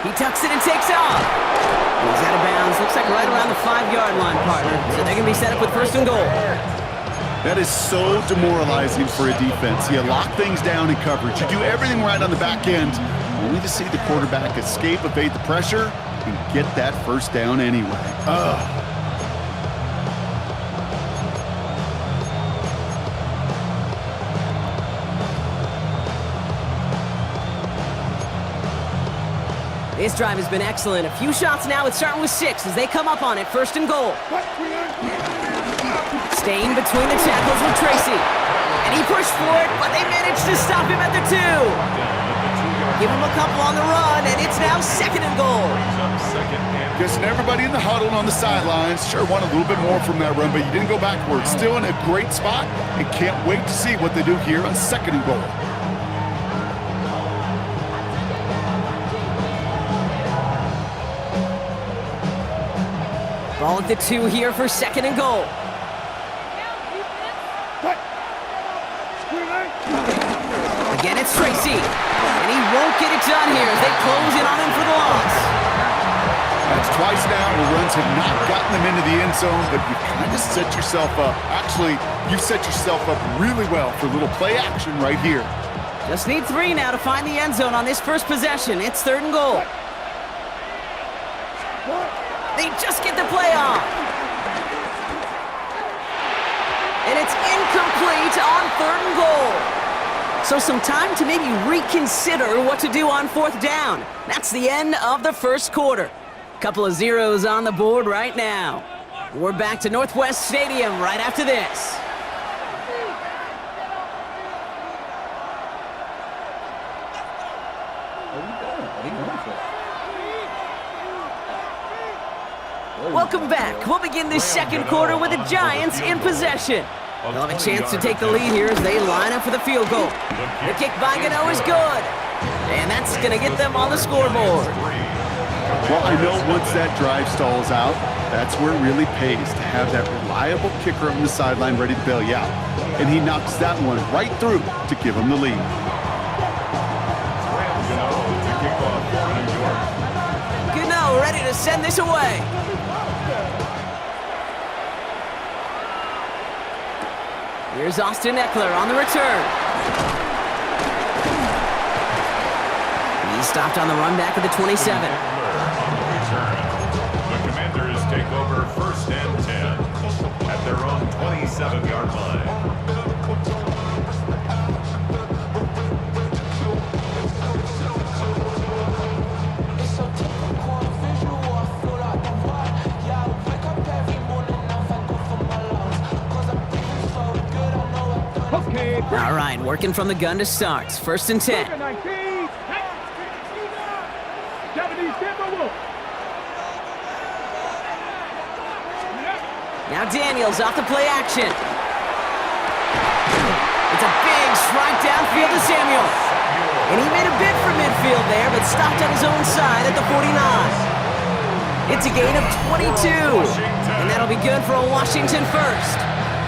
He tucks it and takes off. He's out of bounds. Looks like right around the 5-yard line, partner. So they're going to be set up with 1st and goal. That is so demoralizing for a defense. You lock things down in coverage. You do everything right on the back end, only to see the quarterback escape, evade the pressure, and get that 1st down anyway. This drive has been excellent. A few shots now. It's starting with 6 as they come up on it. 1st and goal. Staying between the tackles with Tracy. And he pushed for it, but they managed to stop him at the 2. Give him a couple on the run, and it's now 2nd and goal. Guessing everybody in the huddle and on the sidelines sure want a little bit more from that run, but you didn't go backwards. Still in a great spot, and can't wait to see what they do here on 2nd and goal. Ball at the 2 here for 2nd and goal. Again, it's Tracy. And he won't get it done here as they close in on him for the loss. That's twice now where runs have not gotten them into the end zone, but you kind of set yourself up. Actually, you've set yourself up really well for a little play action right here. Just need 3 now to find the end zone on this first possession. It's 3rd and goal. They just get the play off. And it's It's incomplete on 3rd and goal. So some time to maybe reconsider what to do on 4th down. That's the end of the first quarter. Couple of zeros on the board right now. We're back to Northwest Stadium right after this. Welcome back. We'll begin this second quarter with the Giants in possession. They'll have a chance to take the lead here as they line up for the field goal. The kick by Gano is good. And that's going to get them on the scoreboard. Well, I know once that drive stalls out, that's where it really pays to have that reliable kicker on the sideline ready to bail you out. And he knocks that one right through to give him the lead. Gano ready to send this away. Here's Austin Eckler on the return. He's stopped on the run back at the 27. The Commanders take over 1st and 10 at their own 27-yard line. All right, working from the gun to start. 1st and 10. Now Daniels off the play action. It's a big strike downfield to Samuel. And he made a bid for midfield there, but stopped on his own side at the 49. It's a gain of 22. And that'll be good for a Washington first.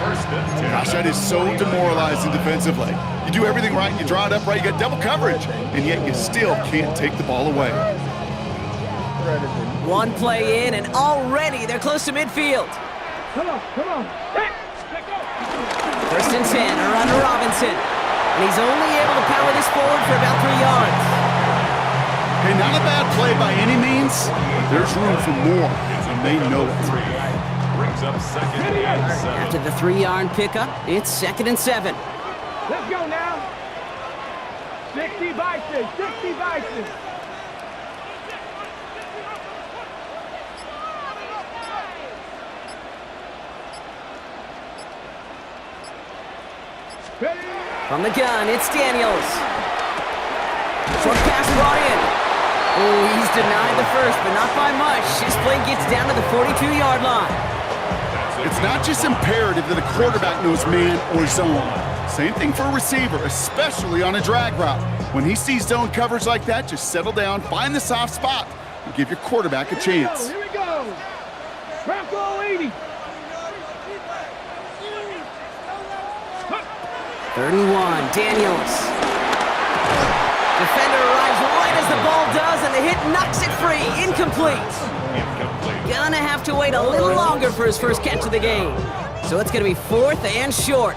Gosh, that is so demoralizing defensively. You do everything right, you draw it up right, you got double coverage, and yet you still can't take the ball away. One play in, and already they're close to midfield. Come on. 1st and 10, a run to Robinson. And he's only able to power this forward for about 3 yards. Hey, not a bad play by any means, but there's room for more, and they know it. Up 2nd and 7. After the 3-yard pickup, it's 2nd and 7. Let's go now. 60 Bison. From the gun, it's Daniels. Short pass brought in. Oh, he's denied the first, but not by much. His play gets down to the 42-yard line. It's not just imperative that a quarterback knows man or zone. Same thing for a receiver, especially on a drag route. When he sees zone coverage like that, just settle down, find the soft spot, and give your quarterback a chance. Here we go. Bronco 80. 31, Daniels. Defender arrives right as the ball does, and the hit knocks it free. Incomplete. Gonna have to wait a little longer for his first catch of the game. So it's gonna be 4th and short.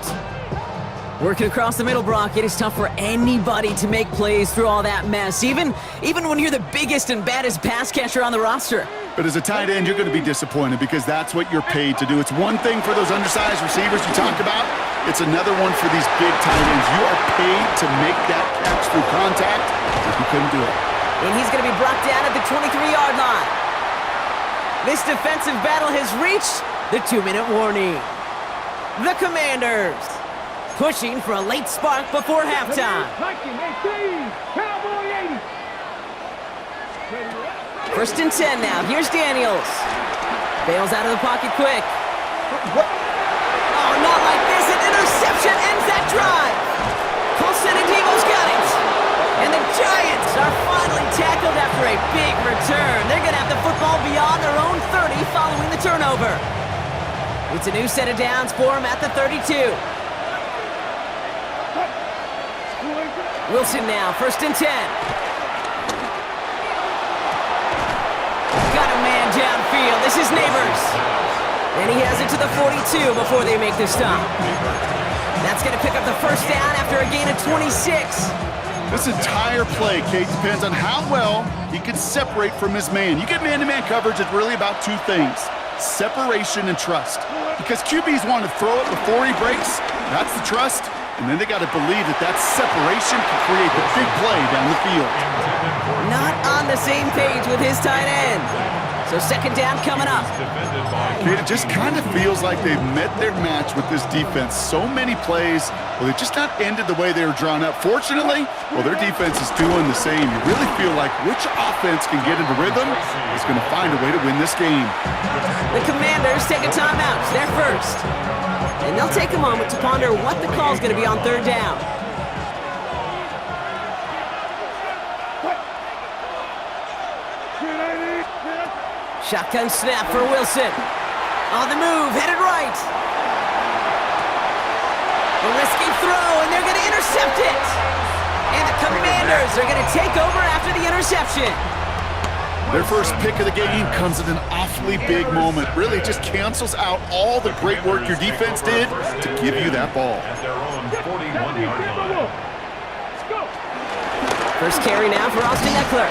Working across the middle, Brock, it is tough for anybody to make plays through all that mess, even when you're the biggest and baddest pass catcher on the roster. But as a tight end, you're going to be disappointed because that's what you're paid to do. It's one thing for those undersized receivers you talk about. It's another one for these big tight ends. You are paid to make that catch through contact, but you couldn't do it. And he's going to be brought down at the 23-yard line. This defensive battle has reached the 2-minute warning. The Commanders pushing for a late spark before halftime. Viking 18, Cowboy 80. 1st and 10 now. Here's Daniels. Bails out of the pocket quick. Oh, not like this. An interception ends that drive. Colson and Devo's got it. And the Giants are finally tackled after a big return. They're going to have the football beyond their own 30 following the turnover. It's a new set of downs for them at the 32. Wilson now, 1st and 10. Got a man downfield. This is Neighbors. And he has it to the 42 before they make the stop. That's going to pick up the first down after a gain of 26. This entire play, Kate, depends on how well he can separate from his man. You get man-to-man coverage, it's really about two things: separation and trust. because QBs want to throw it before he breaks. That's the trust. And then they got to believe that separation can create the big play down the field. Not on the same page with his tight end. So second down coming up. It just kind of feels like they've met their match with this defense. So many plays, well, they just not ended the way they were drawn up. Fortunately, well, their defense is doing the same. You really feel like which offense can get into rhythm is going to find a way to win this game. The Commanders take a timeout. It's their first. And they'll take a moment to ponder what the call is going to be on third down. Shotgun snap for Wilson. On the move, headed right. A risky throw, and they're going to intercept it. And the Commanders are going to take over after the interception. Their first pick of the game comes at an awfully big moment. Really just cancels out all the great work your defense did to give you that ball. At their own 41-yard line. First carry now for Austin Eckler.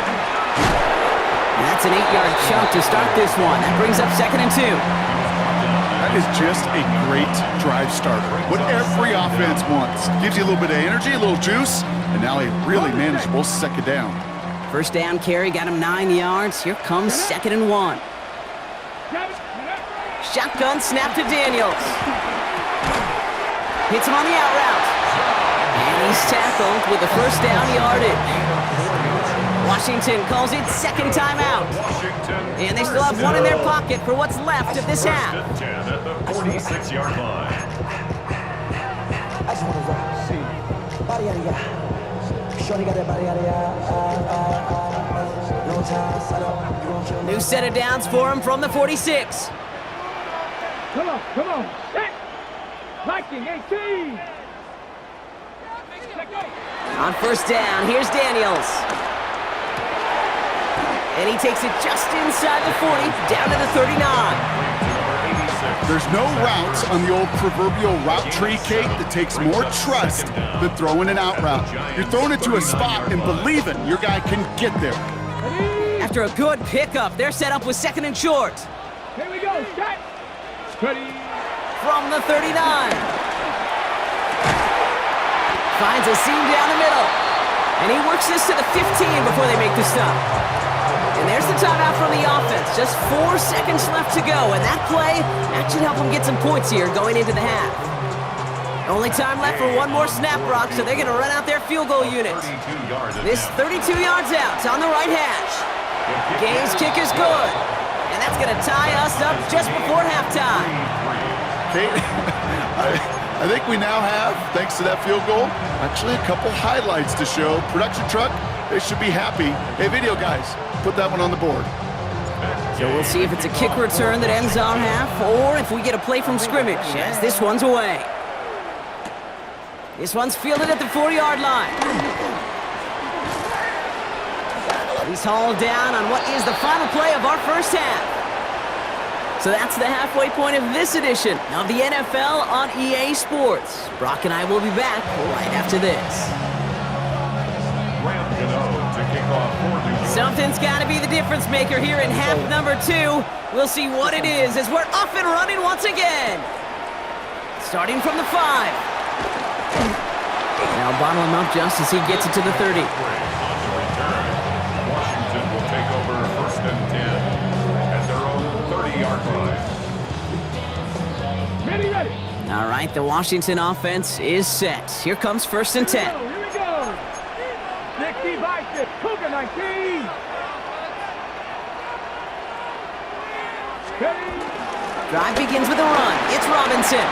And that's an 8-yard chunk to start this one. That brings up 2nd and 2. That is just a great drive starter. What every offense wants. Gives you a little bit of energy, a little juice, and now a really manageable second down. First down carry got him 9 yards. Here comes 2nd and 1. Shotgun snap to Daniels. Hits him on the out route. And he's tackled with the first down yardage. Washington calls it second timeout. And they still have one in their pocket for what's left of this half. At the 46-yard line. I just want to rock. See. Body out of ya. Shorty got that body out of ya. No time, set up. New set of downs for him from the 46. Come on. Set. Viking 18. On first down, here's Daniels. And he takes it just inside the 40, down to the 39. There's no routes on the old proverbial route tree, Kate, that takes more trust than throwing an out route. You're throwing it to a spot and believing your guy can get there. After a good pickup, they're set up with 2nd and short. Here we go. Set. Ready. From the 39. Finds a seam down the middle. And he works this to the 15 before they make the stop. And there's the timeout from the offense. Just 4 seconds left to go. And that play, that should help them get some points here going into the half. Only time left for one more snap, Brock, so they're going to run out their field goal unit. This 32 yards out on the right hash. Game's kick is good. And that's going to tie us up just before halftime. Kate, I think we now have, thanks to that field goal, actually a couple highlights to show. Production truck, they should be happy. Hey, video guys, put that one on the board. So we'll see if it's a kick return that ends our half, or if we get a play from scrimmage, as this one's away. This one's fielded at the 4-yard line. He's hauled down on what is the final play of our first half. So that's the halfway point of this edition of the NFL on EA Sports. Brock and I will be back right after this. Something's got to be the difference maker here in half number 2. We'll see what it is as we're off and running once again. Starting from the 5. Now bottle him up just as he gets it to the 30. Washington will take over 1st and 10 at their own 30-yard line. Ready. All right, the Washington offense is set. Here comes 1st and 10. Here we go. 60 by 6. Cougar 19. Ready. Drive begins with a run. It's Robinson.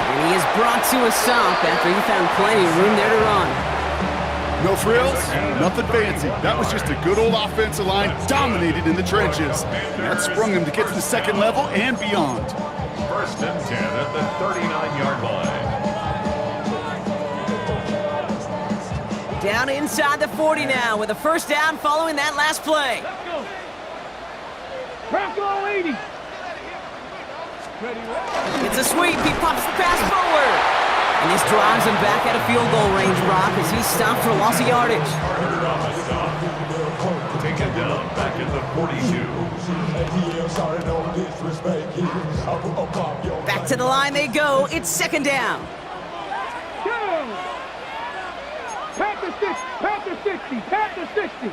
And he is brought to a stop after he found plenty of room there to run. No frills, nothing fancy. That was just a good old offensive line dominated in the trenches. And that sprung him to get to the second level and beyond. 1st and 10 at the 39-yard line. Down inside the 40 now with a first down following that last play. Let's go. Bronco 80. Ready. It's a sweep. He pops the pass forward. And this drives him back at a field goal range, Brock, as he's stopped for loss of yardage. down back at the 42. Back to the line they go. It's second down. Panther 60, Panther 60.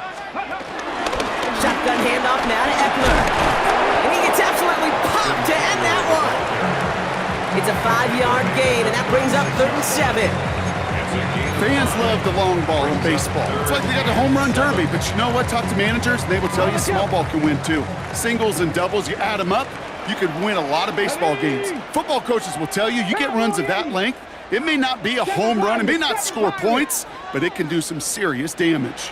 Shotgun handoff now to Eckler. And he gets absolutely popped to end that one. It's a 5-yard gain, and that brings up 3rd and 7. Fans love the long ball in baseball. It's like they got the home run derby, but you know what? Talk to managers, and they will tell you small ball can win too. Singles and doubles, you add them up, you could win a lot of baseball games. Football coaches will tell you, you get runs of that length, it may not be a home run, it may not score points, but it can do some serious damage.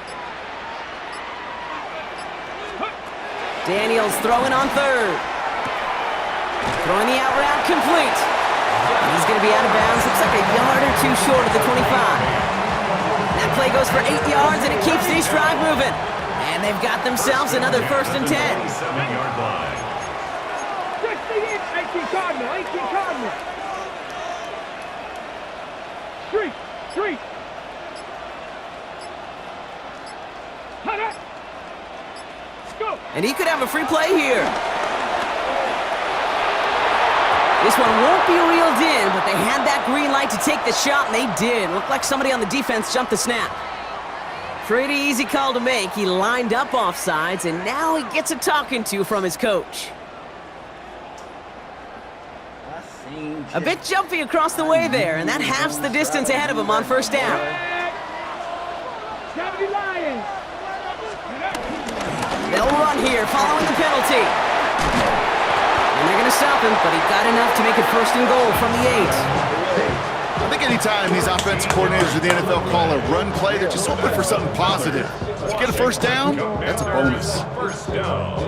Daniels throwing on 3rd. Throwing the out route complete. He's going to be out of bounds. Looks like a yard or 2 short of the 25. That play goes for 8 yards, and it keeps this drive moving. And they've got themselves another 1st and 10. 7-yard line. 18 Cardinal, 18 Cardinal. Street. Go. And he could have a free play here. This one won't be reeled in, but they had that green light to take the shot, and they did. Looked like somebody on the defense jumped the snap. Pretty easy call to make. He lined up offsides, and now he gets a talking to from his coach. A bit jumpy across the way there, and that halves the distance ahead of him on 1st down. They'll run here following the penalty. And they're going to stop him, but he got enough to make it 1st and goal from the 8. I think anytime these offensive coordinators or the NFL call a run play, they're just hoping for something positive. If you get a 1st down, that's a bonus. 1st down.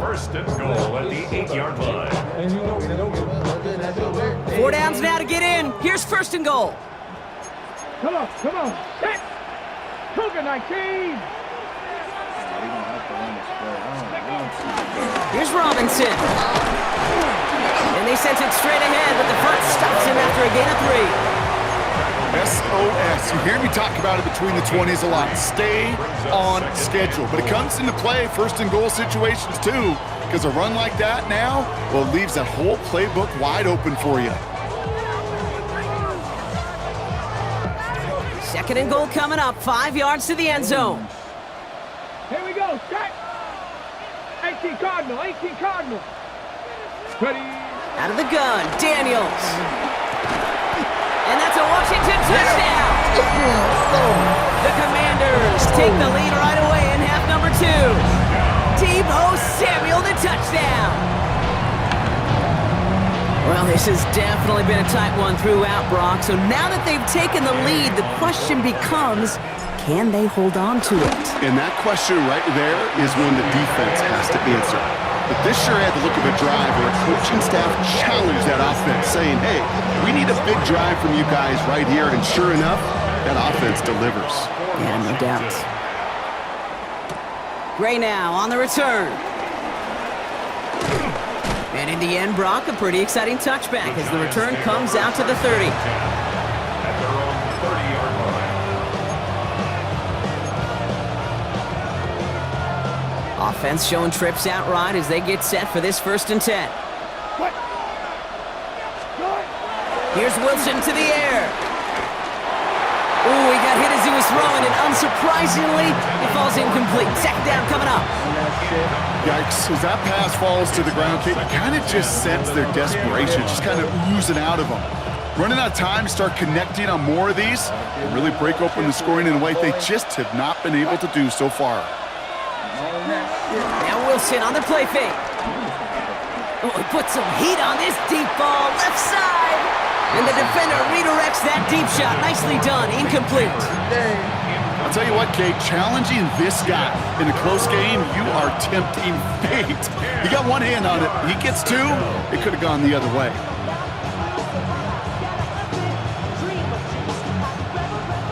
1st and goal at the 8-yard line. 4 downs now to get in. Here's 1st and goal. Come on. Set. Cougar 19. Here's Robinson. And they sent it straight ahead, but the front stops him after a gain of 3. SOS. You hear me talk about it between the 20s a lot. Stay on schedule. But it comes into play 1st and goal situations too, because a run like that now, well, it leaves that whole playbook wide open for you. 2nd and goal coming up, 5 yards to the end zone. Here we go, set. 18 Cardinal. Ready. Out of the gun, Daniels. And that's a Washington touchdown. The Commanders take the lead right away in half number 2. Deebo Samuel, the touchdown. Well, this has definitely been a tight one throughout, Brock. So now that they've taken the lead, the question becomes, can they hold on to it? And that question right there is one the defense has to answer. But this sure had the look of a drive where a coaching staff challenged that offense, saying, hey, we need a big drive from you guys right here. And sure enough, that offense delivers. Yeah, no doubt. Gray now on the return. And in the end, Brock, a pretty exciting touchback as the return comes out to the 30. At their own 30-yard line. Offense showing trips outright as they get set for this 1st and 10. Here's Wilson to the air. Ooh, he got hit as he was throwing, and unsurprisingly, it falls incomplete. 2nd down coming up. Yikes, as that pass falls to the ground, Kate, you kind of just sense their desperation, just kind of oozing out of them. Running out of time, start connecting on more of these, and really break open the scoring in a way they just have not been able to do so far. Now Wilson on the play fake. Oh, he put some heat on this deep ball, left side. And the defender redirects that deep shot. Nicely done, incomplete. I'll tell you what, Kate, challenging this guy in a close game, you are tempting fate. He got one hand on it. He gets 2, it could have gone the other way.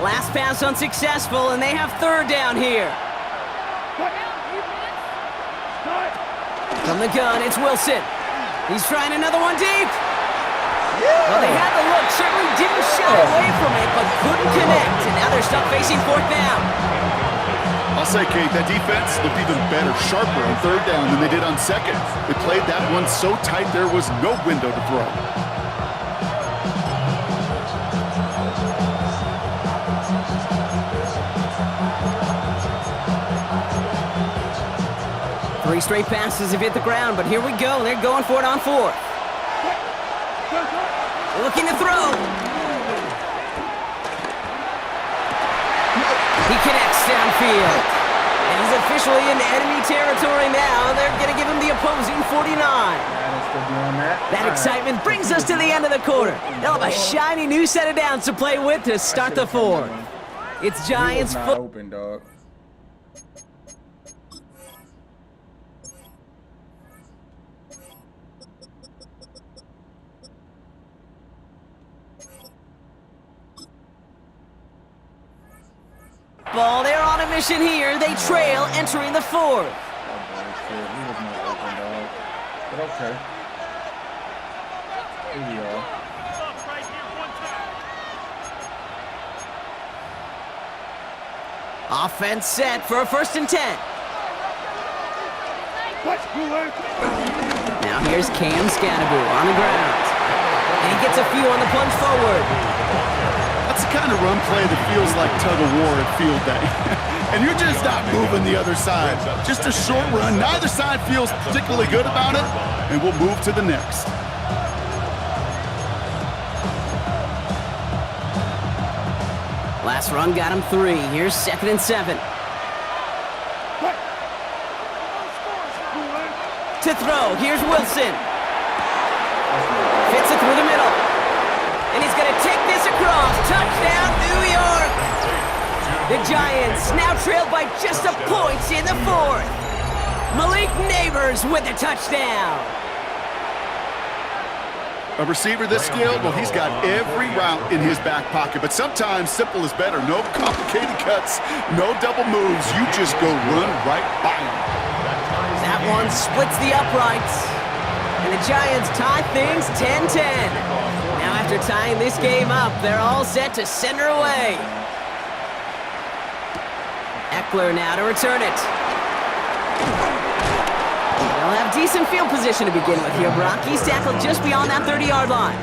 Last pass unsuccessful, and they have 3rd down here. From the gun, it's Wilson. He's trying another one deep. Well, they had the look, certainly didn't shy away from it, but couldn't connect. And now they're stuck facing 4th down. I'll say, Kate, that defense looked even better, sharper on third down than they did on second. They played that one so tight there was no window to throw. Three straight passes have hit the ground, but here we go. They're going for it on fourth. Looking to throw. He connects downfield. And he's officially in enemy territory now. They're going to give him the opposing 49. That excitement brings us to the end of the quarter. They'll have a shiny new set of downs to play with to start the fourth. It's Giants football. Open, dog. Ball, they're on a mission here. They trail entering the fourth. But okay. Here we are. Offense set for a 1st and 10. Now here's Cam Scannaboo on the ground. And he gets a few on the plunge forward. That's the kind of run play that feels like tug-of-war at field day. And you're just not moving the other side. Just a short run. Neither side feels particularly good about it, and we'll move to the next. Last run got him 3. Here's 2nd and 7. To throw, here's Wilson. Fits it through the middle. And he's going to take this across. Touchdown, New York! The Giants now trailed by just a point in the fourth. Malik Neighbors with a touchdown. A receiver this skilled, well, he's got every route in his back pocket. But sometimes simple is better. No complicated cuts, no double moves. You just go run right by him. That one splits the uprights. And the Giants tie things 10-10. Now after tying this game up, they're all set to send her away. Eckler now to return it. They'll have decent field position to begin with here, Brock. He's tackled just beyond that 30-yard line.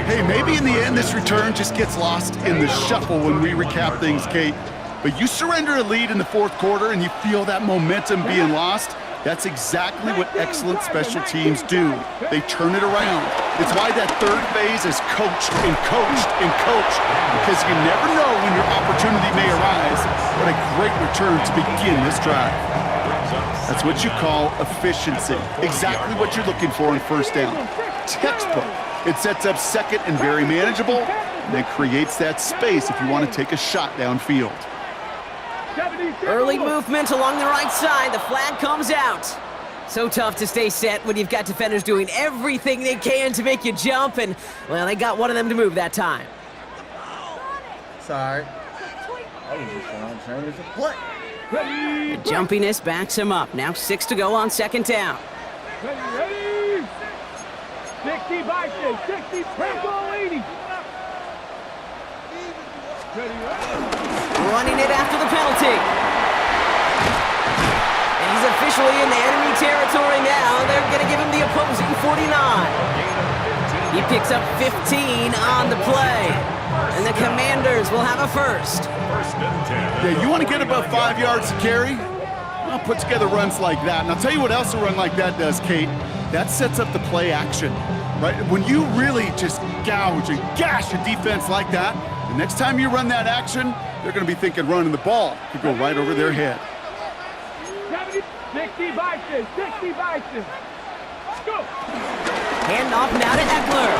Hey, maybe in the end this return just gets lost in the shuffle when we recap things, Kate. But you surrender a lead in the fourth quarter and you feel that momentum being lost. That's exactly what excellent special teams do. They turn it around. It's why that third phase is coached and coached and coached, because you never know when your opportunity may arise. What a great return to begin this drive. That's what you call efficiency. Exactly what you're looking for on first down. Textbook. It sets up second and very manageable, and then creates that space if you want to take a shot downfield. Early movement along the right side. The flag comes out. So tough to stay set when you've got defenders doing everything they can to make you jump, and, well, they got one of them to move that time. Sorry. I was just trying to play. The jumpiness backs him up. Now 6 to go on 2nd down. 60 by 60, goal 80. Running it after the penalty. And he's officially in the enemy territory now. They're going to give him the opposing 49. He picks up 15 on the play. And the Commanders will have a first. Yeah, you want to get above 5 yards to carry? Well, put together runs like that. And I'll tell you what else a run like that does, Kate. That sets up the play action, right? When you really just gouge and gash a defense like that, the next time you run that action, they're going to be thinking running the ball could go right over their head. 60 by 60 by 6. Go! Hand off now to Eckler.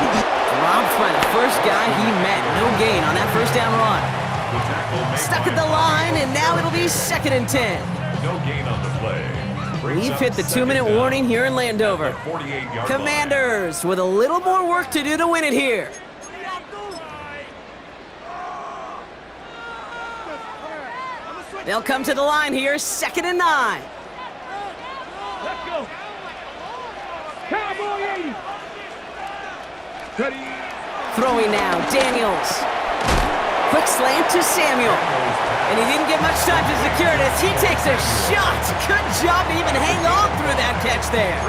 Dropped by the first guy he met. No gain on that first down run. Stuck at the line, and now it'll be 2nd and 10. No gain on the play. We've hit the 2-minute warning here in Landover. Commanders with a little more work to do to win it here. They'll come to the line here, 2nd and 9. Let's go. Cowboy 80. Throwing now, Daniels. Quick slant to Samuel. And he didn't get much time to secure it as he takes a shot. Good job to even hang on through that catch there.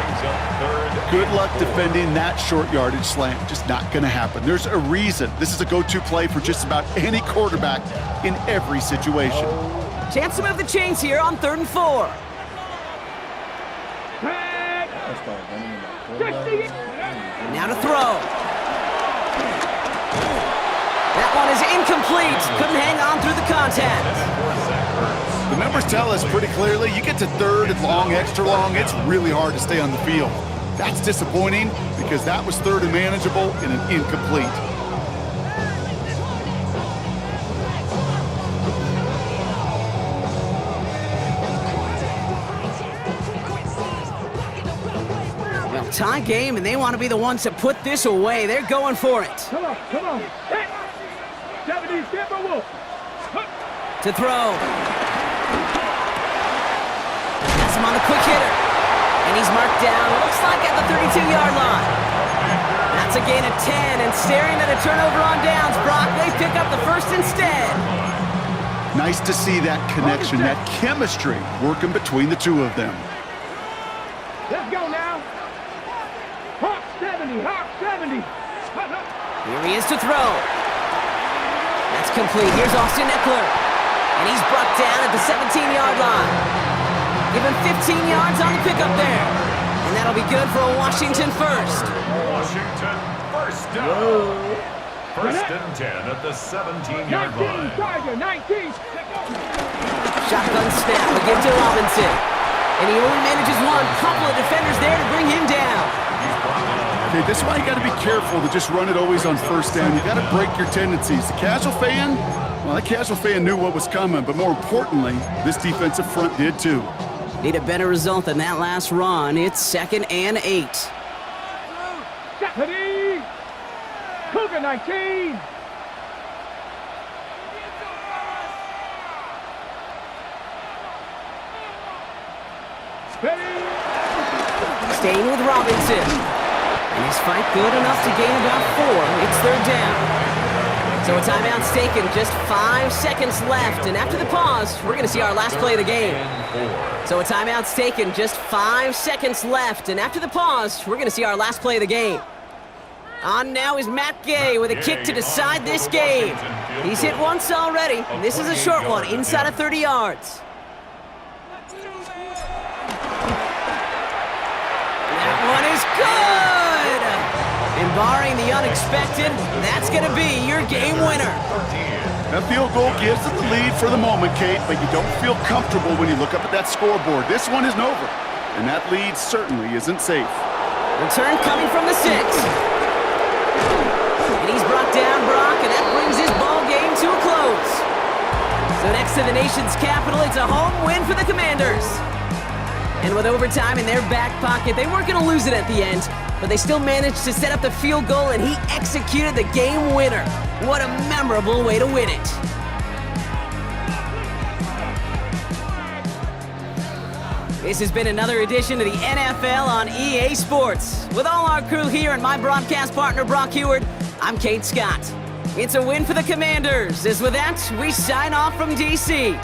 Good luck defending that short yardage slant. Just not going to happen. There's a reason this is a go-to play for just about any quarterback in every situation. Chance to move the chains here on 3rd and 4. Now to throw. That one is incomplete. Couldn't hang on through the contact. The numbers tell us pretty clearly, you get to 3rd and long, extra long, it's really hard to stay on the field. That's disappointing because that was 3rd and manageable and an incomplete. Well, tie game, and they want to be the ones to put this away. They're going for it. Come on, come on. Hey! 70, get my wolf. To throw. That's him on the quick hitter. And he's marked down, looks like at the 32-yard line. That's a gain of 10, and staring at a turnover on downs, Brock, they pick up the first instead. Nice to see that connection, that chemistry working between the two of them. Let's go now. Hawk 70, Hawk 70. Here he is to throw. That's complete. Here's Austin Eckler. And he's brought down at the 17-yard line. Give him 15 yards on the pickup there. And that'll be good for a Washington first. Washington first down. First and 10 at the 17-yard line. 19, Tiger, 19. Shotgun snap, a give to Robinson. And he only manages one. Couple of defenders there to bring him down. Okay, this is why you got to be careful to just run it always on first down. You got to break your tendencies. The casual fan, well, that casual fan knew what was coming, but more importantly, this defensive front did too. Need a better result than that last run. It's 2nd and 8. Stephanie! Cougar 19. Staying with Robinson. And his fight good enough to gain about 4. It's 3rd down. So a timeout's taken, just 5 seconds left. And after the pause, we're going to see our last play of the game. So a timeout's taken, just 5 seconds left. And after the pause, we're going to see our last play of the game. On now is Matt Gay with a kick to decide this game. He's hit once already. This is a short one, inside of 30 yards. That one is good! And barring the unexpected, that's going to be your game winner. That field goal gives it the lead for the moment, Kate, but you don't feel comfortable when you look up at that scoreboard. This one isn't over, and that lead certainly isn't safe. Return coming from the 6. And he's brought down Brock, and that brings his ball game to a close. So next to the nation's capital, it's a home win for the Commanders. And with overtime in their back pocket, they weren't going to lose it at the end, but they still managed to set up the field goal, and he executed the game winner. What a memorable way to win it. This has been another edition of the NFL on EA Sports. With all our crew here and my broadcast partner, Brock Heward, I'm Kate Scott. It's a win for the Commanders, as with that, we sign off from D.C.